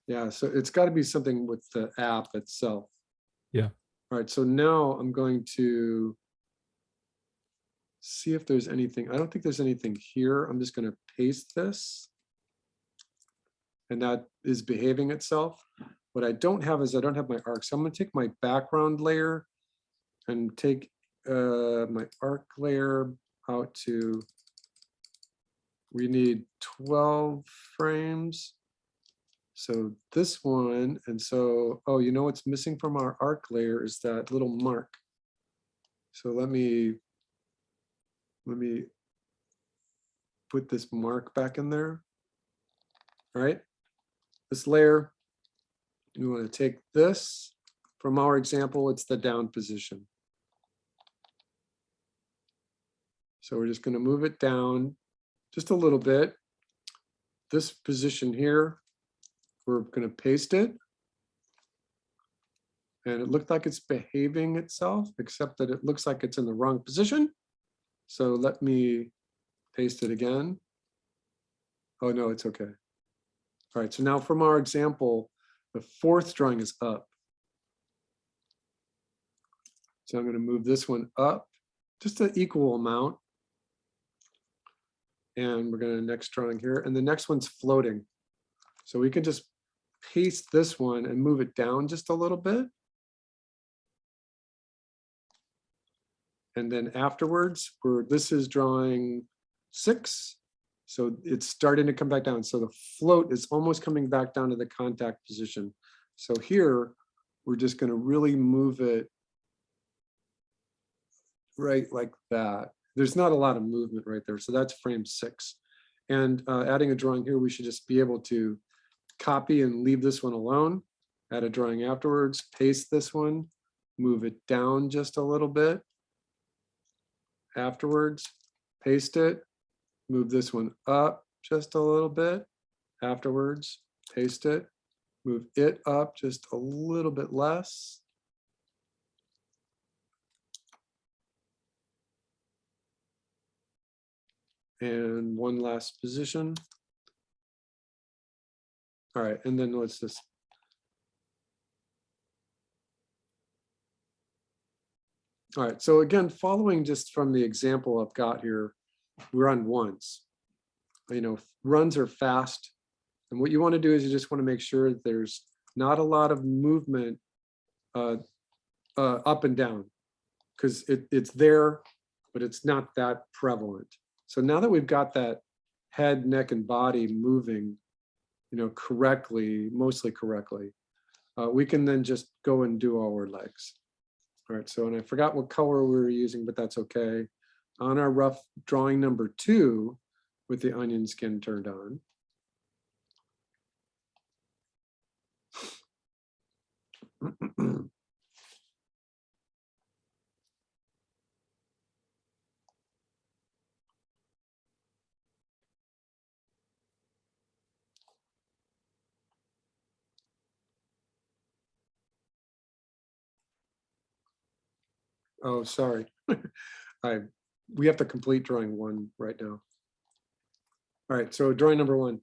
Yeah, so it's got to be something with the app itself. Yeah. All right, so now I'm going to see if there's anything. I don't think there's anything here. I'm just going to paste this. And that is behaving itself. What I don't have is I don't have my arc. So I'm going to take my background layer and take my arc layer out to, we need 12 frames. So this one, and so, oh, you know what's missing from our arc layer is that little mark. So let me put this mark back in there. All right, this layer, we want to take this from our example, it's the down position. So we're just going to move it down just a little bit. This position here, we're going to paste it. And it looked like it's behaving itself, except that it looks like it's in the wrong position. So let me paste it again. Oh, no, it's okay. All right, so now from our example, the fourth drawing is up. So I'm going to move this one up just an equal amount. And we're going to next drawing here. And the next one's floating. So we can just paste this one and move it down just a little bit. And then afterwards, this is drawing 6. So it's starting to come back down. So the float is almost coming back down to the contact position. So here, we're just going to really move it right like that. There's not a lot of movement right there. So that's frame 6. And adding a drawing here, we should just be able to copy and leave this one alone, add a drawing afterwards, paste this one, move it down just a little bit. Afterwards, paste it, move this one up just a little bit. Afterwards, paste it, move it up just a little bit less. And one last position. All right, and then let's just. All right, so again, following just from the example I've got here, we run once. You know, runs are fast. And what you want to do is you just want to make sure that there's not a lot of movement up and down, because it's there, but it's not that prevalent. So now that we've got that head, neck, and body moving, you know, correctly, mostly correctly, we can then just go and do our legs. All right, so, and I forgot what color we were using, but that's okay. On our rough drawing number 2, with the onion skin turned on. Oh, sorry. We have to complete drawing 1 right now. All right, so drawing number 1.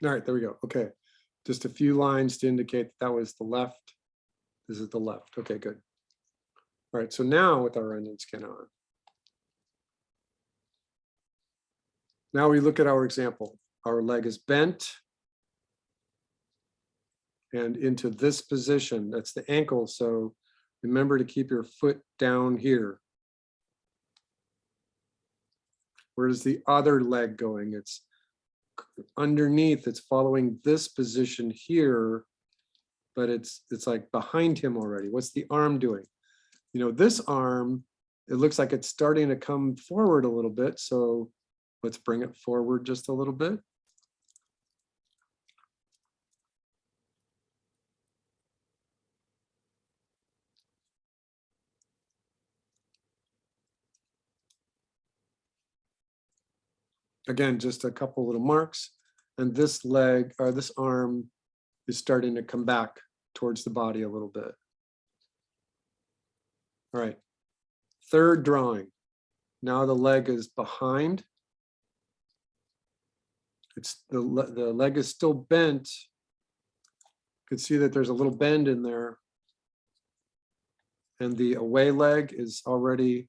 All right, there we go. Okay. Just a few lines to indicate that was the left. This is the left. Okay, good. All right, so now with our onion skin on. Now we look at our example. Our leg is bent and into this position. That's the ankle. So remember to keep your foot down here. Where's the other leg going? It's underneath. It's following this position here, but it's like behind him already. What's the arm doing? You know, this arm, it looks like it's starting to come forward a little bit. So let's bring it forward just a little bit. Again, just a couple little marks. And this leg or this arm is starting to come back towards the body a little bit. All right, third drawing. Now the leg is behind. It's the leg is still bent. You can see that there's a little bend in there. And the away leg is already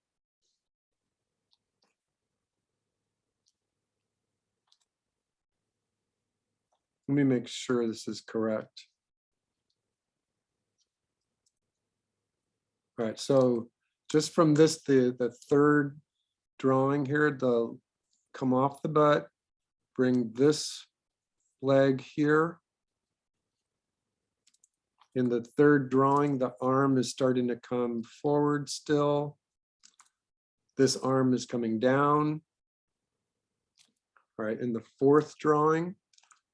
let me make sure this is correct. All right, so just from this, the third drawing here, the come off the butt, bring this leg here. In the third drawing, the arm is starting to come forward still. This arm is coming down. All right, in the fourth drawing,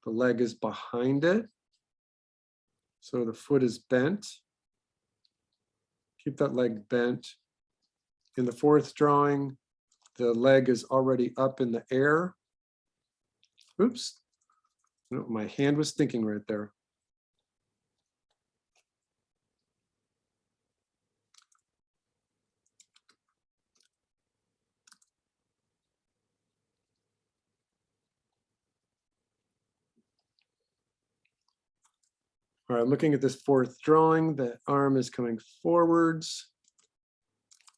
the leg is behind it. So the foot is bent. Keep that leg bent. In the fourth drawing, the leg is already up in the air. Oops, no, my hand was thinking right there. All right, looking at this fourth drawing, the arm is coming forwards.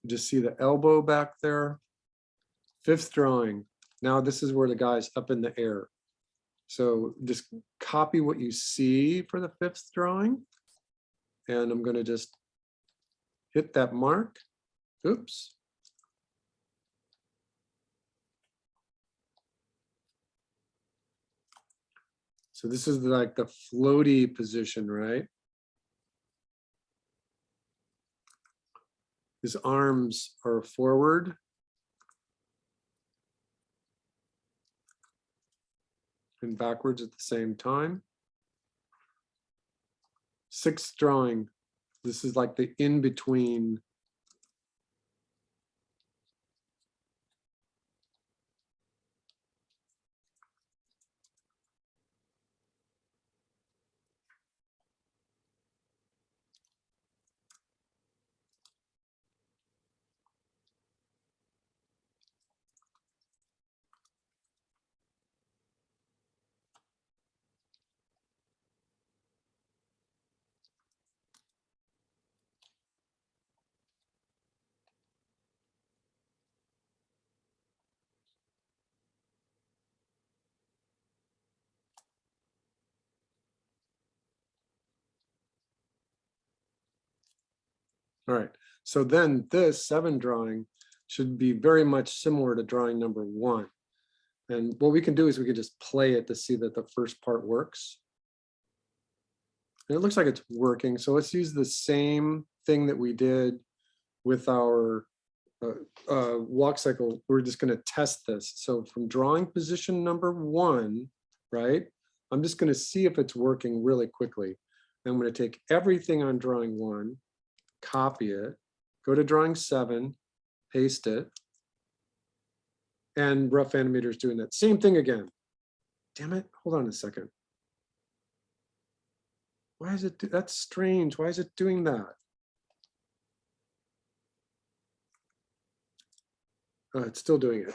You just see the elbow back there. Fifth drawing, now this is where the guy's up in the air. So just copy what you see for the fifth drawing. And I'm gonna just hit that mark. Oops. So this is like the floaty position, right? His arms are forward. And backwards at the same time. Sixth drawing, this is like the in-between. All right, so then this 7 drawing should be very much similar to drawing number 1. And what we can do is we can just play it to see that the first part works. And it looks like it's working. So let's use the same thing that we did with our walk cycle. We're just going to test this. So from drawing position number 1, right? I'm just going to see if it's working really quickly. I'm going to take everything on drawing 1, copy it, go to drawing 7, paste it. And Rough Animator is doing that same thing again. Damn it, hold on a second. Why is it, that's strange. Why is it doing that? Oh, it's still doing it.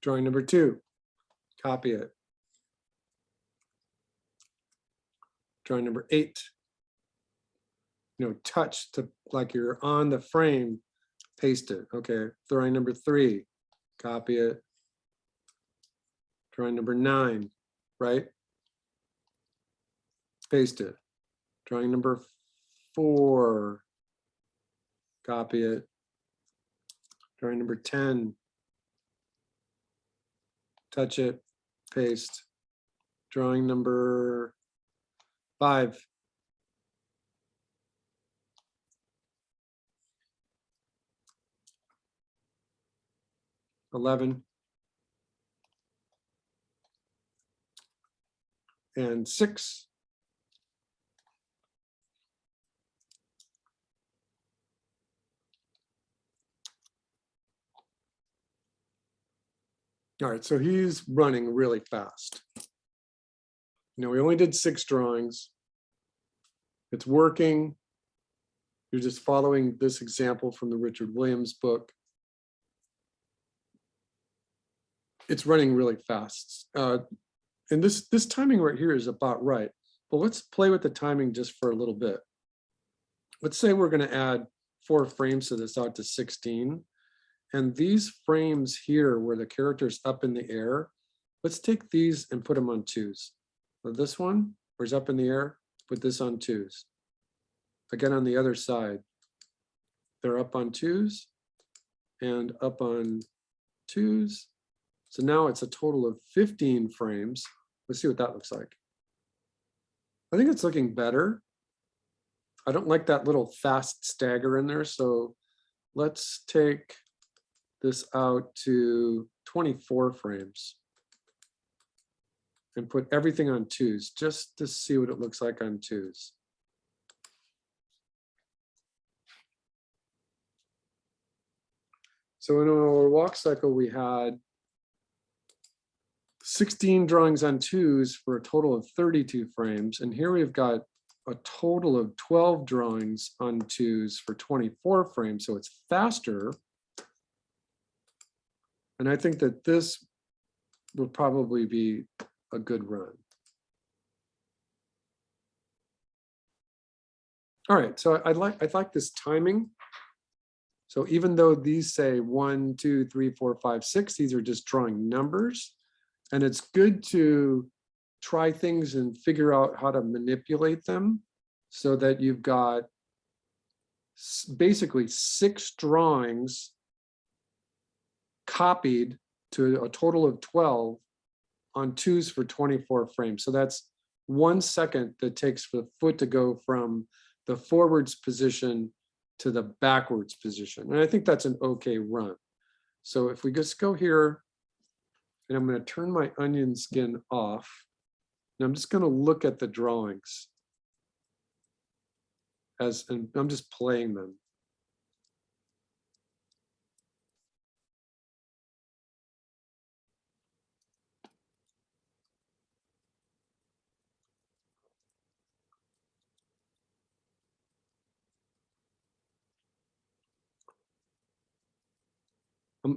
Drawing number 2, copy it. Drawing number 8, touch to like you're on the frame, paste it. Okay, drawing number 3, copy it. Drawing number 9, right? Paste it. Drawing number 4, copy it. Drawing number 10, touch it, paste. Drawing number 5. $11 and 6. All right, so he's running really fast. We only did 6 drawings. It's working. You're just following this example from the Richard Williams book. It's running really fast. And this timing right here is about right. But let's play with the timing just for a little bit. Let's say we're going to add 4 frames to this out to 16. And these frames here where the character's up in the air, let's take these and put them on 2s. So this one, where it's up in the air, put this on 2s. Again, on the other side, they're up on 2s and up on 2s. So now it's a total of 15 frames. Let's see what that looks like. I think it's looking better. I don't like that little fast stagger in there. So let's take this out to 24 frames and put everything on 2s just to see what it looks like on 2s. So in our walk cycle, we had 16 drawings on 2s for a total of 32 frames. And here we've got a total of 12 drawings on 2s for 24 frames. So it's faster. And I think that this will probably be a good run. All right, so I like this timing. So even though these say 1, 2, 3, 4, 5, 6, these are just drawing numbers. And it's good to try things and figure out how to manipulate them so that you've got basically 6 drawings copied to a total of 12 on 2s for 24 frames. So that's 1 second that takes for the foot to go from the forwards position to the backwards position. And I think that's an okay run. So if we just go here, and I'm going to turn my onion skin off, and I'm just going to look at the drawings and I'm just playing them.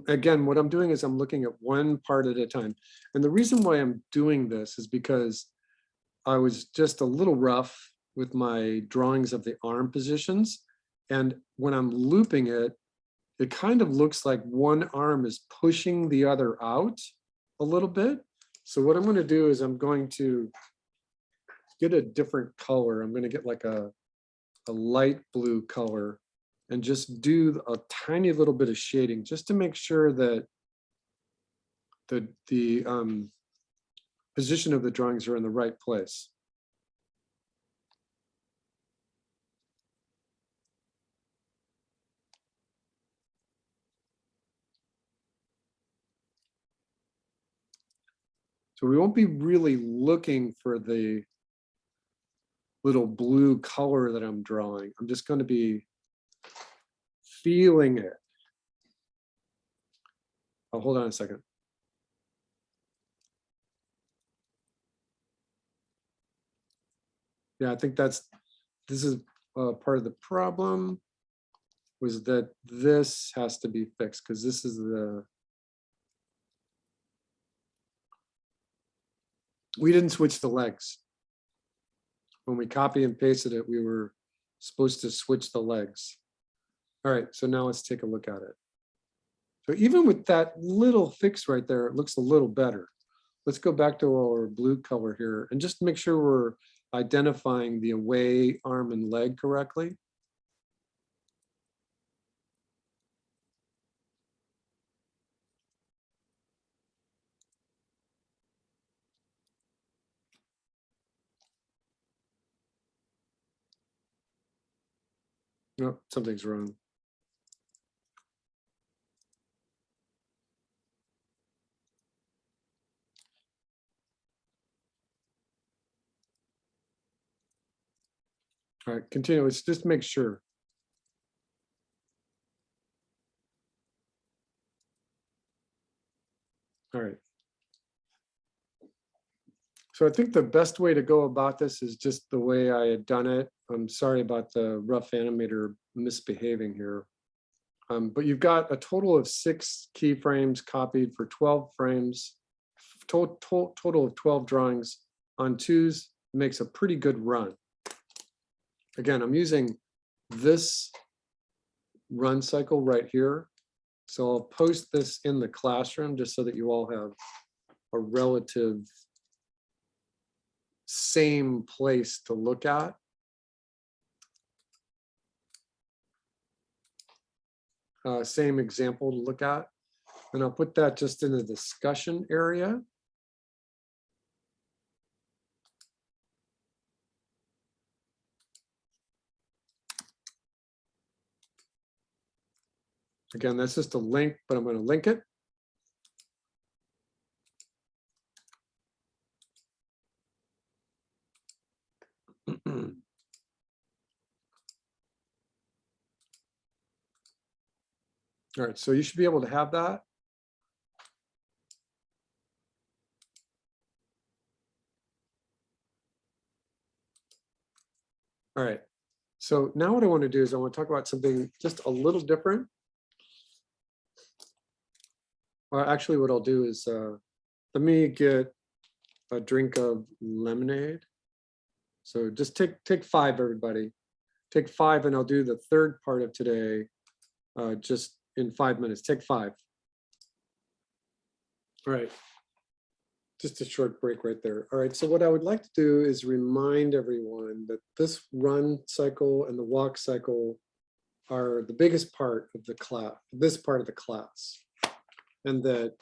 Again, what I'm doing is I'm looking at one part at a time. And the reason why I'm doing this is because I was just a little rough with my drawings of the arm positions. And when I'm looping it, it kind of looks like one arm is pushing the other out a little bit. So what I'm going to do is I'm going to get a different color. I'm going to get like a light blue color and just do a tiny little bit of shading just to make sure that the position of the drawings are in the right place. So we won't be really looking for the little blue color that I'm drawing. I'm just going to be feeling it. Oh, hold on a second. Yeah, I think this is part of the problem, was that this has to be fixed because this is We didn't switch the legs. When we copy and pasted it, we were supposed to switch the legs. All right, so now let's take a look at it. So even with that little fix right there, it looks a little better. Let's go back to our blue color here and just make sure we're identifying the away arm and leg correctly. No, something's wrong. All right, continue. Let's just make sure. All right. So I think the best way to go about this is just the way I had done it. I'm sorry about the rough animator misbehaving here. But you've got a total of 6 keyframes copied for 12 frames, total of 12 drawings on 2s makes a pretty good run. Again, I'm using this run cycle right here. So I'll post this in the classroom just so that you all have a relative same place to look at. Same example to look at. And I'll put that just in the discussion area. Again, that's just a link, but I'm going to link it. All right, so you should be able to have that. All right, so now what I want to do is I want to talk about something just a little different. Well, actually what I'll do is let me get a drink of lemonade. So just take 5, everybody. Take 5 and I'll do the third part of today just in 5 minutes. Take 5. All right. Just a short break right there. All right, so what I would like to do is remind everyone that this run cycle and the walk cycle are the biggest part of the class, this part of the class. And that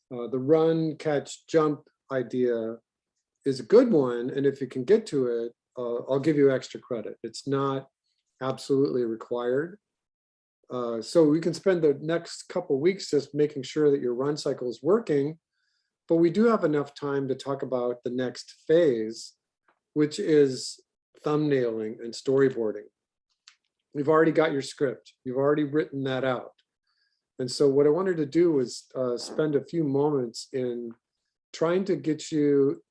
the run, catch, jump idea is a good one. And if you can get to it, I'll give you extra credit. It's not absolutely required. So we can spend the next couple weeks just making sure that your run cycle is working. But we do have enough time to talk about the next phase, which is thumbnailing and storyboarding. You've already got your script. You've already written that out. And so what I wanted to do was spend a few moments in trying to get you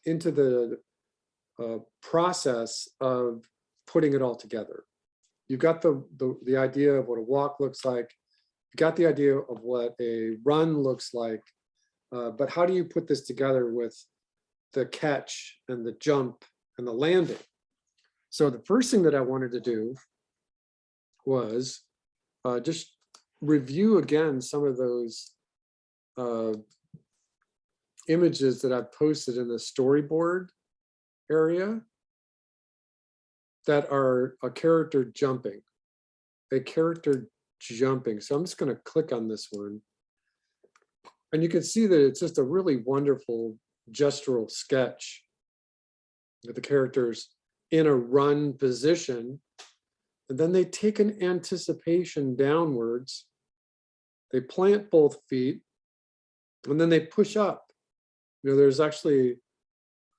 into the process of putting it all together. You've got the idea of what a walk looks like. You've got the idea of what a run looks like. But how do you put this together with the catch and the jump and the landing? So the first thing that I wanted to do was just review again some of those images that I've posted in the storyboard area that are a character jumping. So I'm just going to click on this one. And you can see that it's just a really wonderful gestural sketch with the characters in a run position. And then they take an anticipation downwards. They plant both feet and then they push up. You know, there's actually,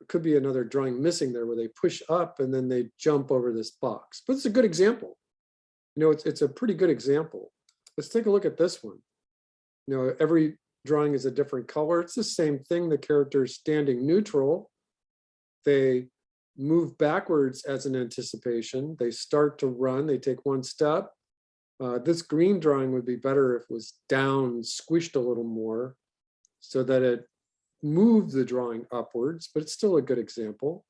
it could be another drawing missing there where they push up and then they jump over this box. But it's a good example. You know, it's a pretty good example. Let's take a look at this one. You know, every drawing is a different color. It's the same thing. The character's standing neutral. They move backwards as an anticipation. They start to run. They take one step. This green drawing would be better if it was down, squished a little more so that it move the drawing upwards, but it's still a good example.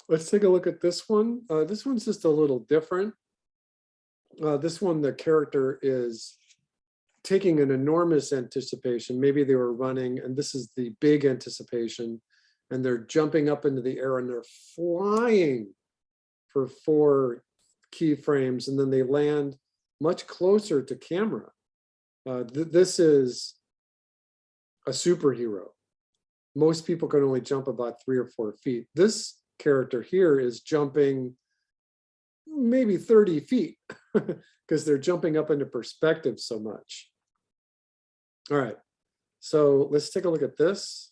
Let's take a look at this one. This one's just a little different. This one, the character is taking an enormous anticipation. Maybe they were running, and this is the big anticipation, and they're jumping up into the air and they're flying for 4 keyframes, and then they land much closer to camera. This is a superhero. Most people can only jump about 3 or 4 feet. This character here is jumping maybe 30 feet because they're jumping up into perspective so much. All right, so let's take a look at this.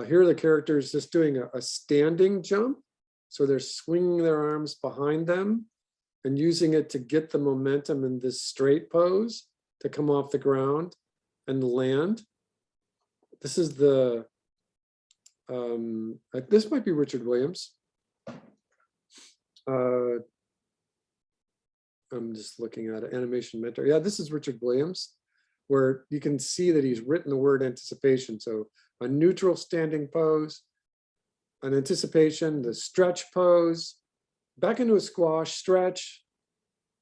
Here are the characters just doing a standing jump. So they're swinging their arms behind them and using it to get the momentum in this straight pose to come off the ground and land. This is the, this might be Richard Williams. I'm just looking at it, animation mentor. Yeah, this is Richard Williams, where you can see that he's written the word anticipation. So a neutral standing pose, an anticipation, the stretch pose, back into a squash, stretch,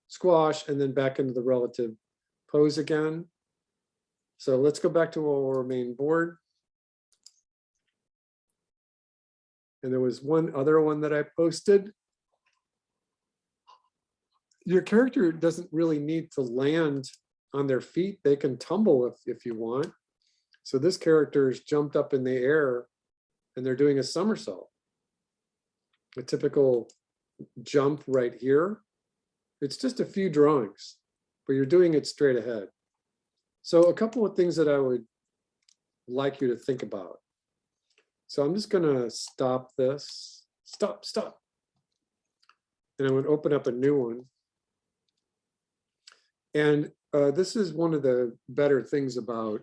squash, and then back into the relative pose again. So let's go back to our main board. And there was one other one that I posted. Your character doesn't really need to land on their feet. They can tumble if you want. So this character is jumped up in the air and they're doing a somersault. A typical jump right here. It's just a few drawings, but you're doing it straight ahead. So a couple of things that I would like you to think about. So I'm just gonna stop this, stop. And I'm gonna open up a new one. And this is one of the better things about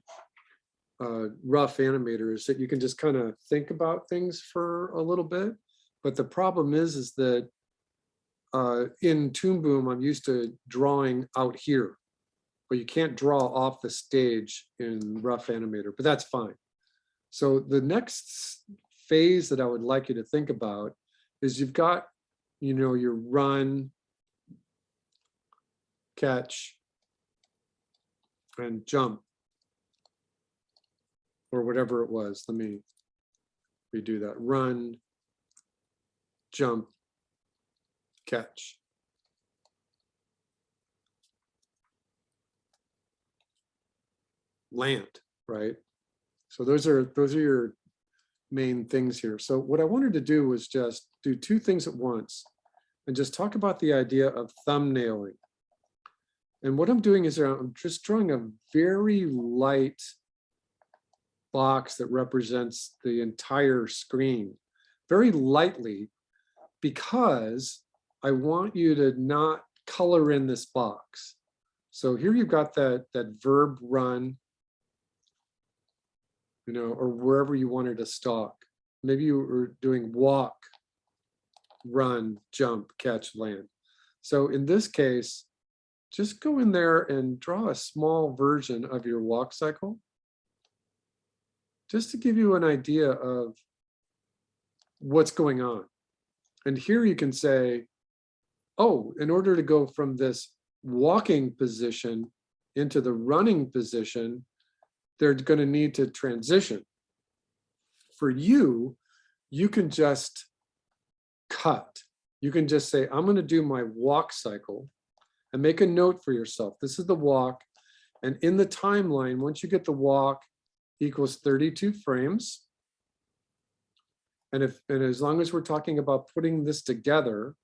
rough animator is that you can just kind of think about things for a little bit. But the problem is that in Toon Boom, I'm used to drawing out here, but you can't draw off the stage in rough animator, but that's fine. So the next phase that I would like you to think about is you've got, your run, catch, and jump, or whatever it was. Let me redo that. Run, jump, catch. Land, right? So those are your main things here. So what I wanted to do was just do 2 things at once and just talk about the idea of thumbnailing. And what I'm doing is I'm just drawing a very light box that represents the entire screen, very lightly, because I want you to not color in this box. So here you've got that verb run, or wherever you wanted to stalk. Maybe you were doing walk, run, jump, catch, land. So in this case, just go in there and draw a small version of your walk cycle, just to give you an idea of what's going on. And here you can say, oh, in order to go from this walking position into the running position, they're going to need to transition. For you, you can just cut. You can just say, I'm going to do my walk cycle and make a note for yourself. This is the walk. And in the timeline, once you get the walk equals 32 frames. And as long as we're talking about putting this together,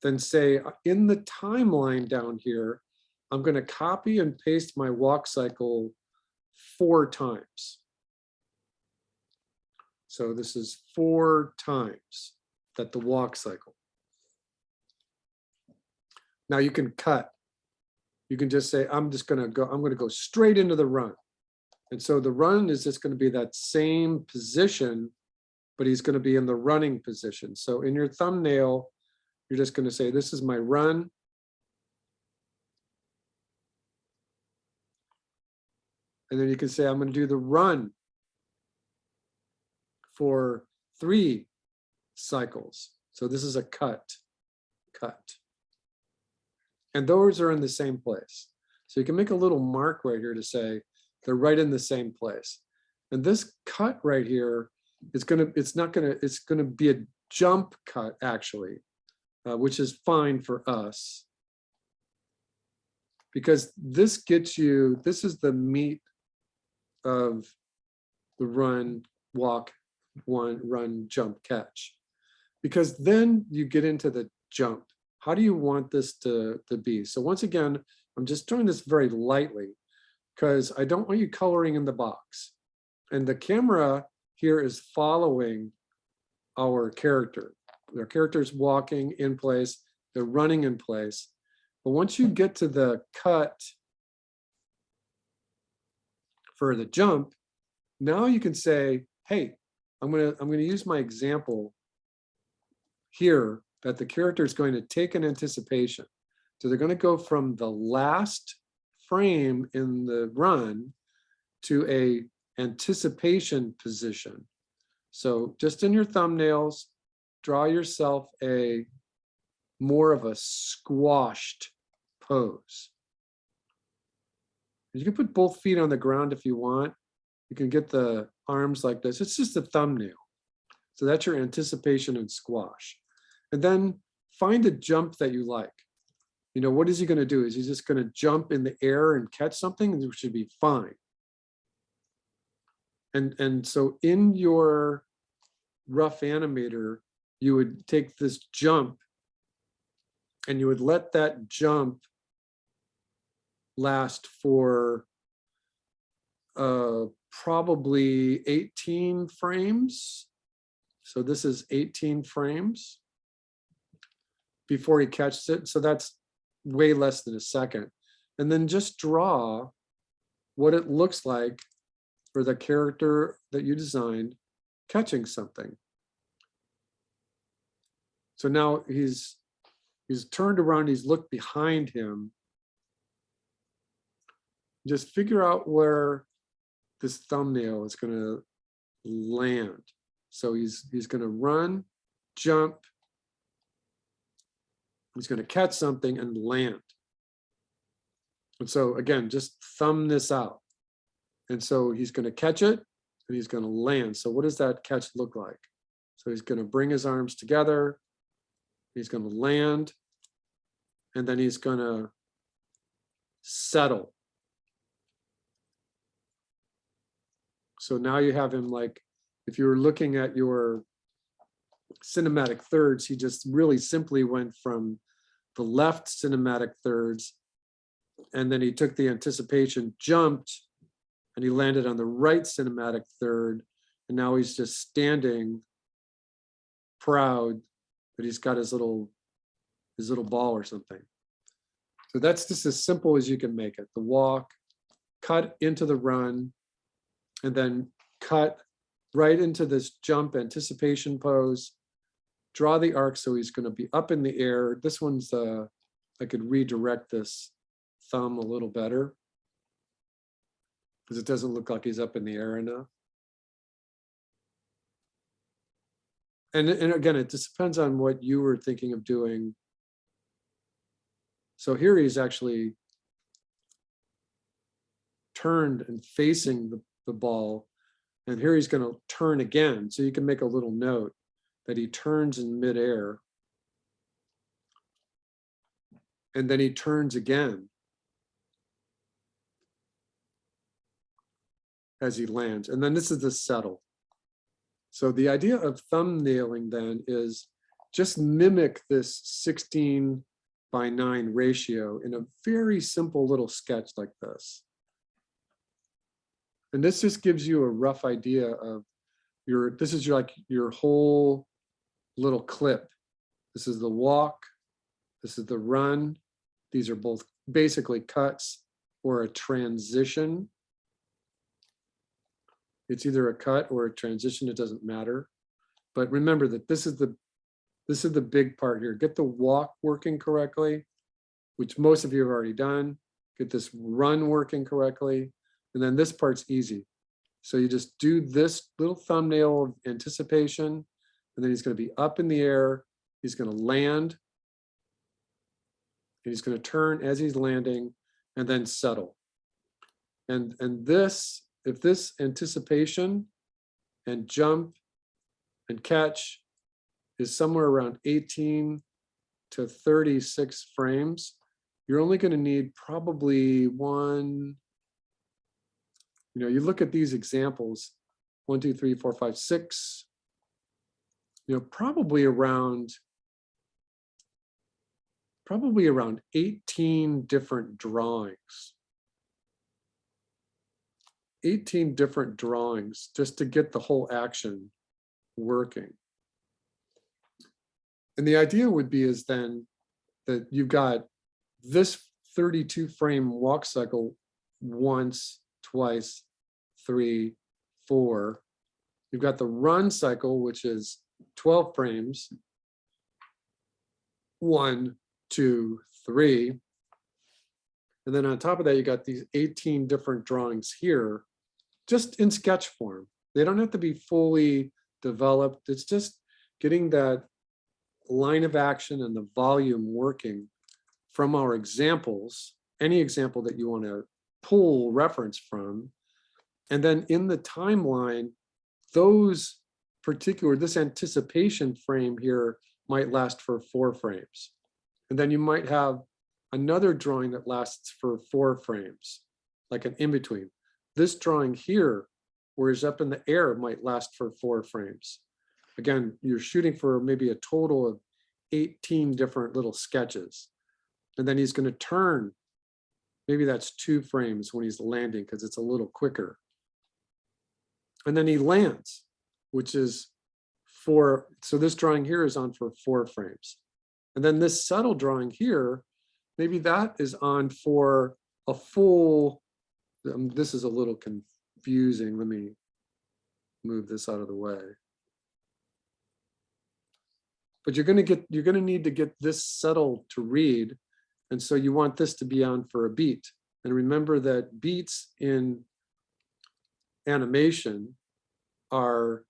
then say in the timeline down here, I'm going to copy and paste my walk cycle 4 times. So this is 4 times that the walk cycle. Now you can cut. You can just say, I'm going to go straight into the run. And so the run is just going to be that same position, but he's going to be in the running position. So in your thumbnail, you're just going to say, this is my run. And then you can say, I'm going to do the run for 3 cycles. So this is a cut. And those are in the same place. So you can make a little mark right here to say they're right in the same place. And this cut right here is it's going to be a jump cut actually, which is fine for us. Because this is the meat of the run, walk, run, jump, catch. Because then you get into the jump. How do you want this to be? So once again, I'm just doing this very lightly because I don't want you coloring in the box. And the camera here is following our character. Our character is walking in place, they're running in place. But once you get to the cut for the jump, now you can say, hey, I'm gonna use my example here that the character is going to take an anticipation. So they're going to go from the last frame in the run to a anticipation position. So just in your thumbnails, draw yourself a more of a squashed pose. You can put both feet on the ground if you want. You can get the arms like this. It's just a thumbnail. So that's your anticipation and squash. And then find a jump that you like. You know, what is he going to do? Is he just going to jump in the air and catch something? It should be fine. And so in your rough animator, you would take this jump and you would let that jump last for probably 18 frames. So this is 18 frames before he catches it. So that's way less than a second. And then just draw what it looks like for the character that you designed catching something. So now he's turned around, he's looked behind him. Just figure out where this thumbnail is going to land. So he's going to run, jump, he's going to catch something and land. And so again, just thumb this out. And so he's going to catch it and he's going to land. So what does that catch look like? So he's going to bring his arms together. He's going to land. And then he's going to settle. So now you have him like, if you were looking at your cinematic thirds, he just really simply went from the left cinematic thirds, and then he took the anticipation, jumped, and he landed on the right cinematic third, and now he's just standing proud that he's got his little ball or something. So that's just as simple as you can make it. The walk, cut into the run, and then cut right into this jump anticipation pose. Draw the arc so he's going to be up in the air. This one's, I could redirect this thumb a little better because it doesn't look like he's up in the air enough. And again, it just depends on what you were thinking of doing. So here he's actually turned and facing the ball. And here he's going to turn again. So you can make a little note that he turns in midair. And then he turns again as he lands. And then this is the settle. So the idea of thumbnailing then is just mimic this 16:9 ratio in a very simple little sketch like this. And this just gives you a rough idea of this is your whole little clip. This is the walk, this is the run. These are both basically cuts or a transition. It's either a cut or a transition, it doesn't matter. But remember that this is the big part here. Get the walk working correctly, which most of you have already done. Get this run working correctly. And then this part's easy. So you just do this little thumbnail of anticipation, and then he's going to be up in the air. He's going to land. And he's going to turn as he's landing and then settle. And this, if this anticipation and jump and catch is somewhere around 18 to 36 frames, you're only going to need probably one. You look at these examples, 1, 2, 3, 4, 5, 6, probably around 18 different drawings. 18 different drawings just to get the whole action working. And the idea would be is then that you've got this 32 frame walk cycle once, twice, 3, 4. You've got the run cycle, which is 12 frames. 1, 2, 3. And then on top of that, you got these 18 different drawings here, just in sketch form. They don't have to be fully developed. It's just getting that line of action and the volume working from our examples, any example that you want to pull reference from. And then in the timeline, those particular, this anticipation frame here might last for 4 frames. And then you might have another drawing that lasts for 4 frames, like an in-between. This drawing here, where it's up in the air, might last for 4 frames. Again, you're shooting for maybe a total of 18 different little sketches. And then he's going to turn. Maybe that's 2 frames when he's landing because it's a little quicker. And then he lands, which is 4. So this drawing here is on for 4 frames. And then this subtle drawing here, maybe that is on for a full, this is a little confusing. Let me move this out of the way. But you're going to need to get this subtle to read. And so you want this to be on for a beat. And remember that beats in animation are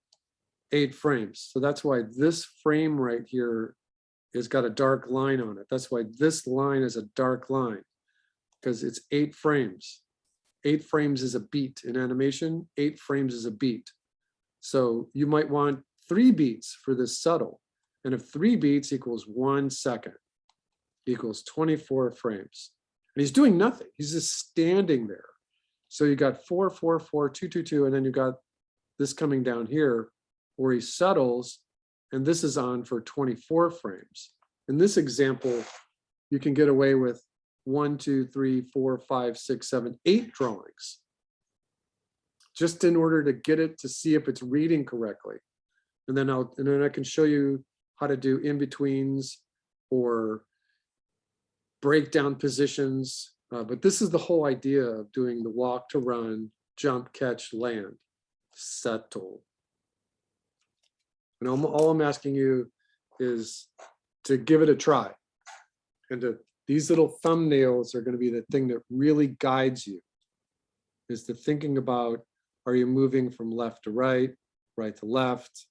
8 frames. So that's why this frame right here has got a dark line on it. That's why this line is a dark line, because it's 8 frames. 8 frames is a beat in animation. 8 frames is a beat. So you might want 3 beats for this subtle. And if 3 beats equals 1 second, equals 24 frames. And he's doing nothing. He's just standing there. So you got 4, 4, 4, 2, 2, 2, and then you got this coming down here where he settles, and this is on for 24 frames. In this example, you can get away with 1, 2, 3, 4, 5, 6, 7, 8 drawings, just in order to get it to see if it's reading correctly. And then I can show you how to do in-betweens or breakdown positions. But this is the whole idea of doing the walk to run, jump, catch, land, settle. And all I'm asking you is to give it a try. And these little thumbnails are going to be the thing that really guides you, is the thinking about, are you moving from left to right, right to left?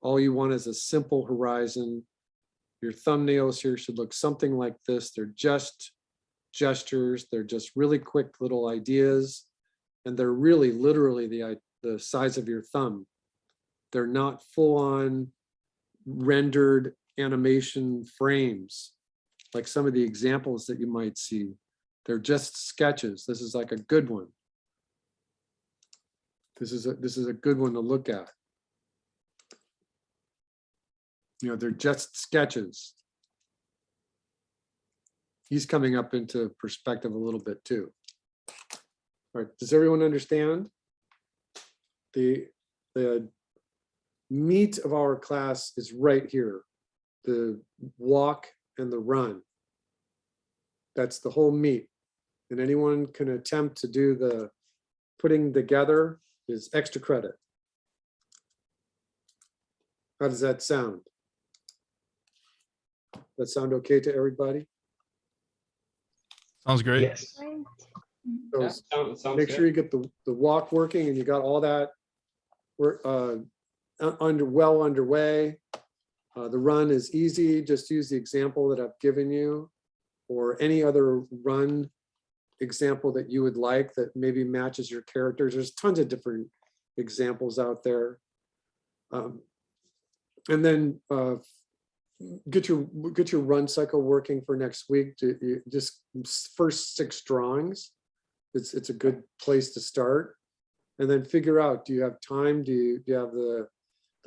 All you want is a simple horizon. Your thumbnails here should look something like this. They're just gestures. They're just really quick little ideas. And they're really literally the size of your thumb. They're not full-on rendered animation frames like some of the examples that you might see. They're just sketches. This is like a good one. This is a good one to look at. They're just sketches. He's coming up into perspective a little bit too. All right, does everyone understand? The meat of our class is right here. The walk and the run. That's the whole meat. And anyone can attempt to do the putting together is extra credit. How does that sound? That sound okay to everybody? Sounds great. Yes. Right. So Yeah, sounds make good. sure you get the walk working and you got all that underway. The run is easy. Just use the example that I've given you or any other run example that you would like that maybe matches your characters. There's tons of different examples out there. And then get your run cycle working for next week. Just first 6 drawings. It's a good place to start. And then figure out, do you have time? Do you have the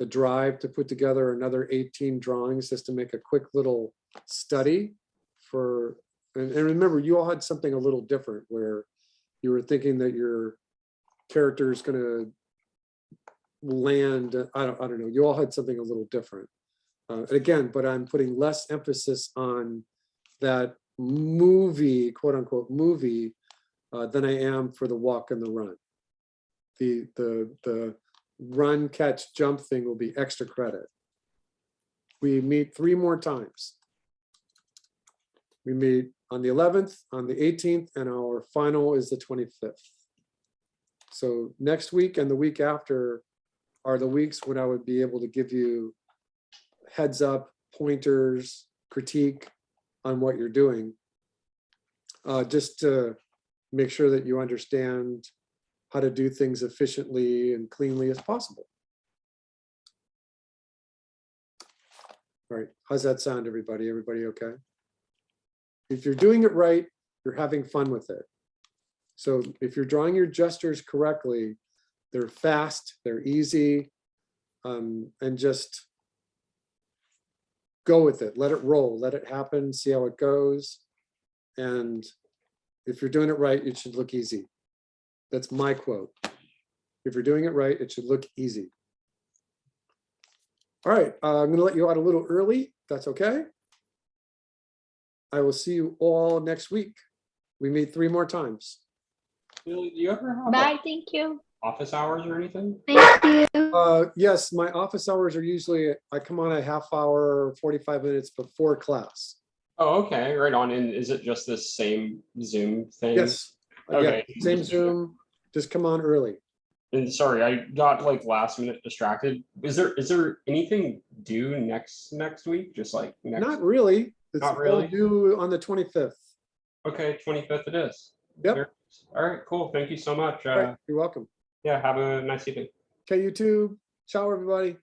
drive to put together another 18 drawings just to make a quick little study for, and remember, you all had something a little different where you were thinking that your character is going to land. I don't know. You all had something a little different. Again, but I'm putting less emphasis on that movie, quote unquote movie, than I am for the walk and the run. The run, catch, jump thing will be extra credit. We meet 3 more times. We meet on the 11th, on the 18th, and our final is the 25th. So next week and the week after are the weeks when I would be able to give you heads up, pointers, critique on what you're doing. Just to make sure that you understand how to do things efficiently and cleanly as possible. All right, how's that sound, everybody? Everybody okay? If you're doing it right, you're having fun with it. So if you're drawing your gestures correctly, they're fast, they're easy, and just go with it. Let it roll, let it happen, see how it goes. And if you're doing it right, it should look easy. That's my quote. If you're doing it right, it should look easy. All right, I'm going to let you out a little early. That's okay. I will see you all next week. We meet 3 more times. Do you ever have Bye. like, Thank you. office hours or anything? Thank you. Yes, my office hours are usually, I come on a half hour, 45 minutes before class. Oh, okay, right on. And is it just this same Zoom thing? Yes. Okay. Yeah, same Zoom. Just come on early. And sorry, I got like last minute distracted. Is there anything due next week? Just like next? Not really. It's Not all really? due on the 25th. Okay, 25th it is. Yep. There- All right, cool. Thank you so much. All right, you're welcome. Yeah, have a nice evening. Okay, YouTube. Ciao, everybody.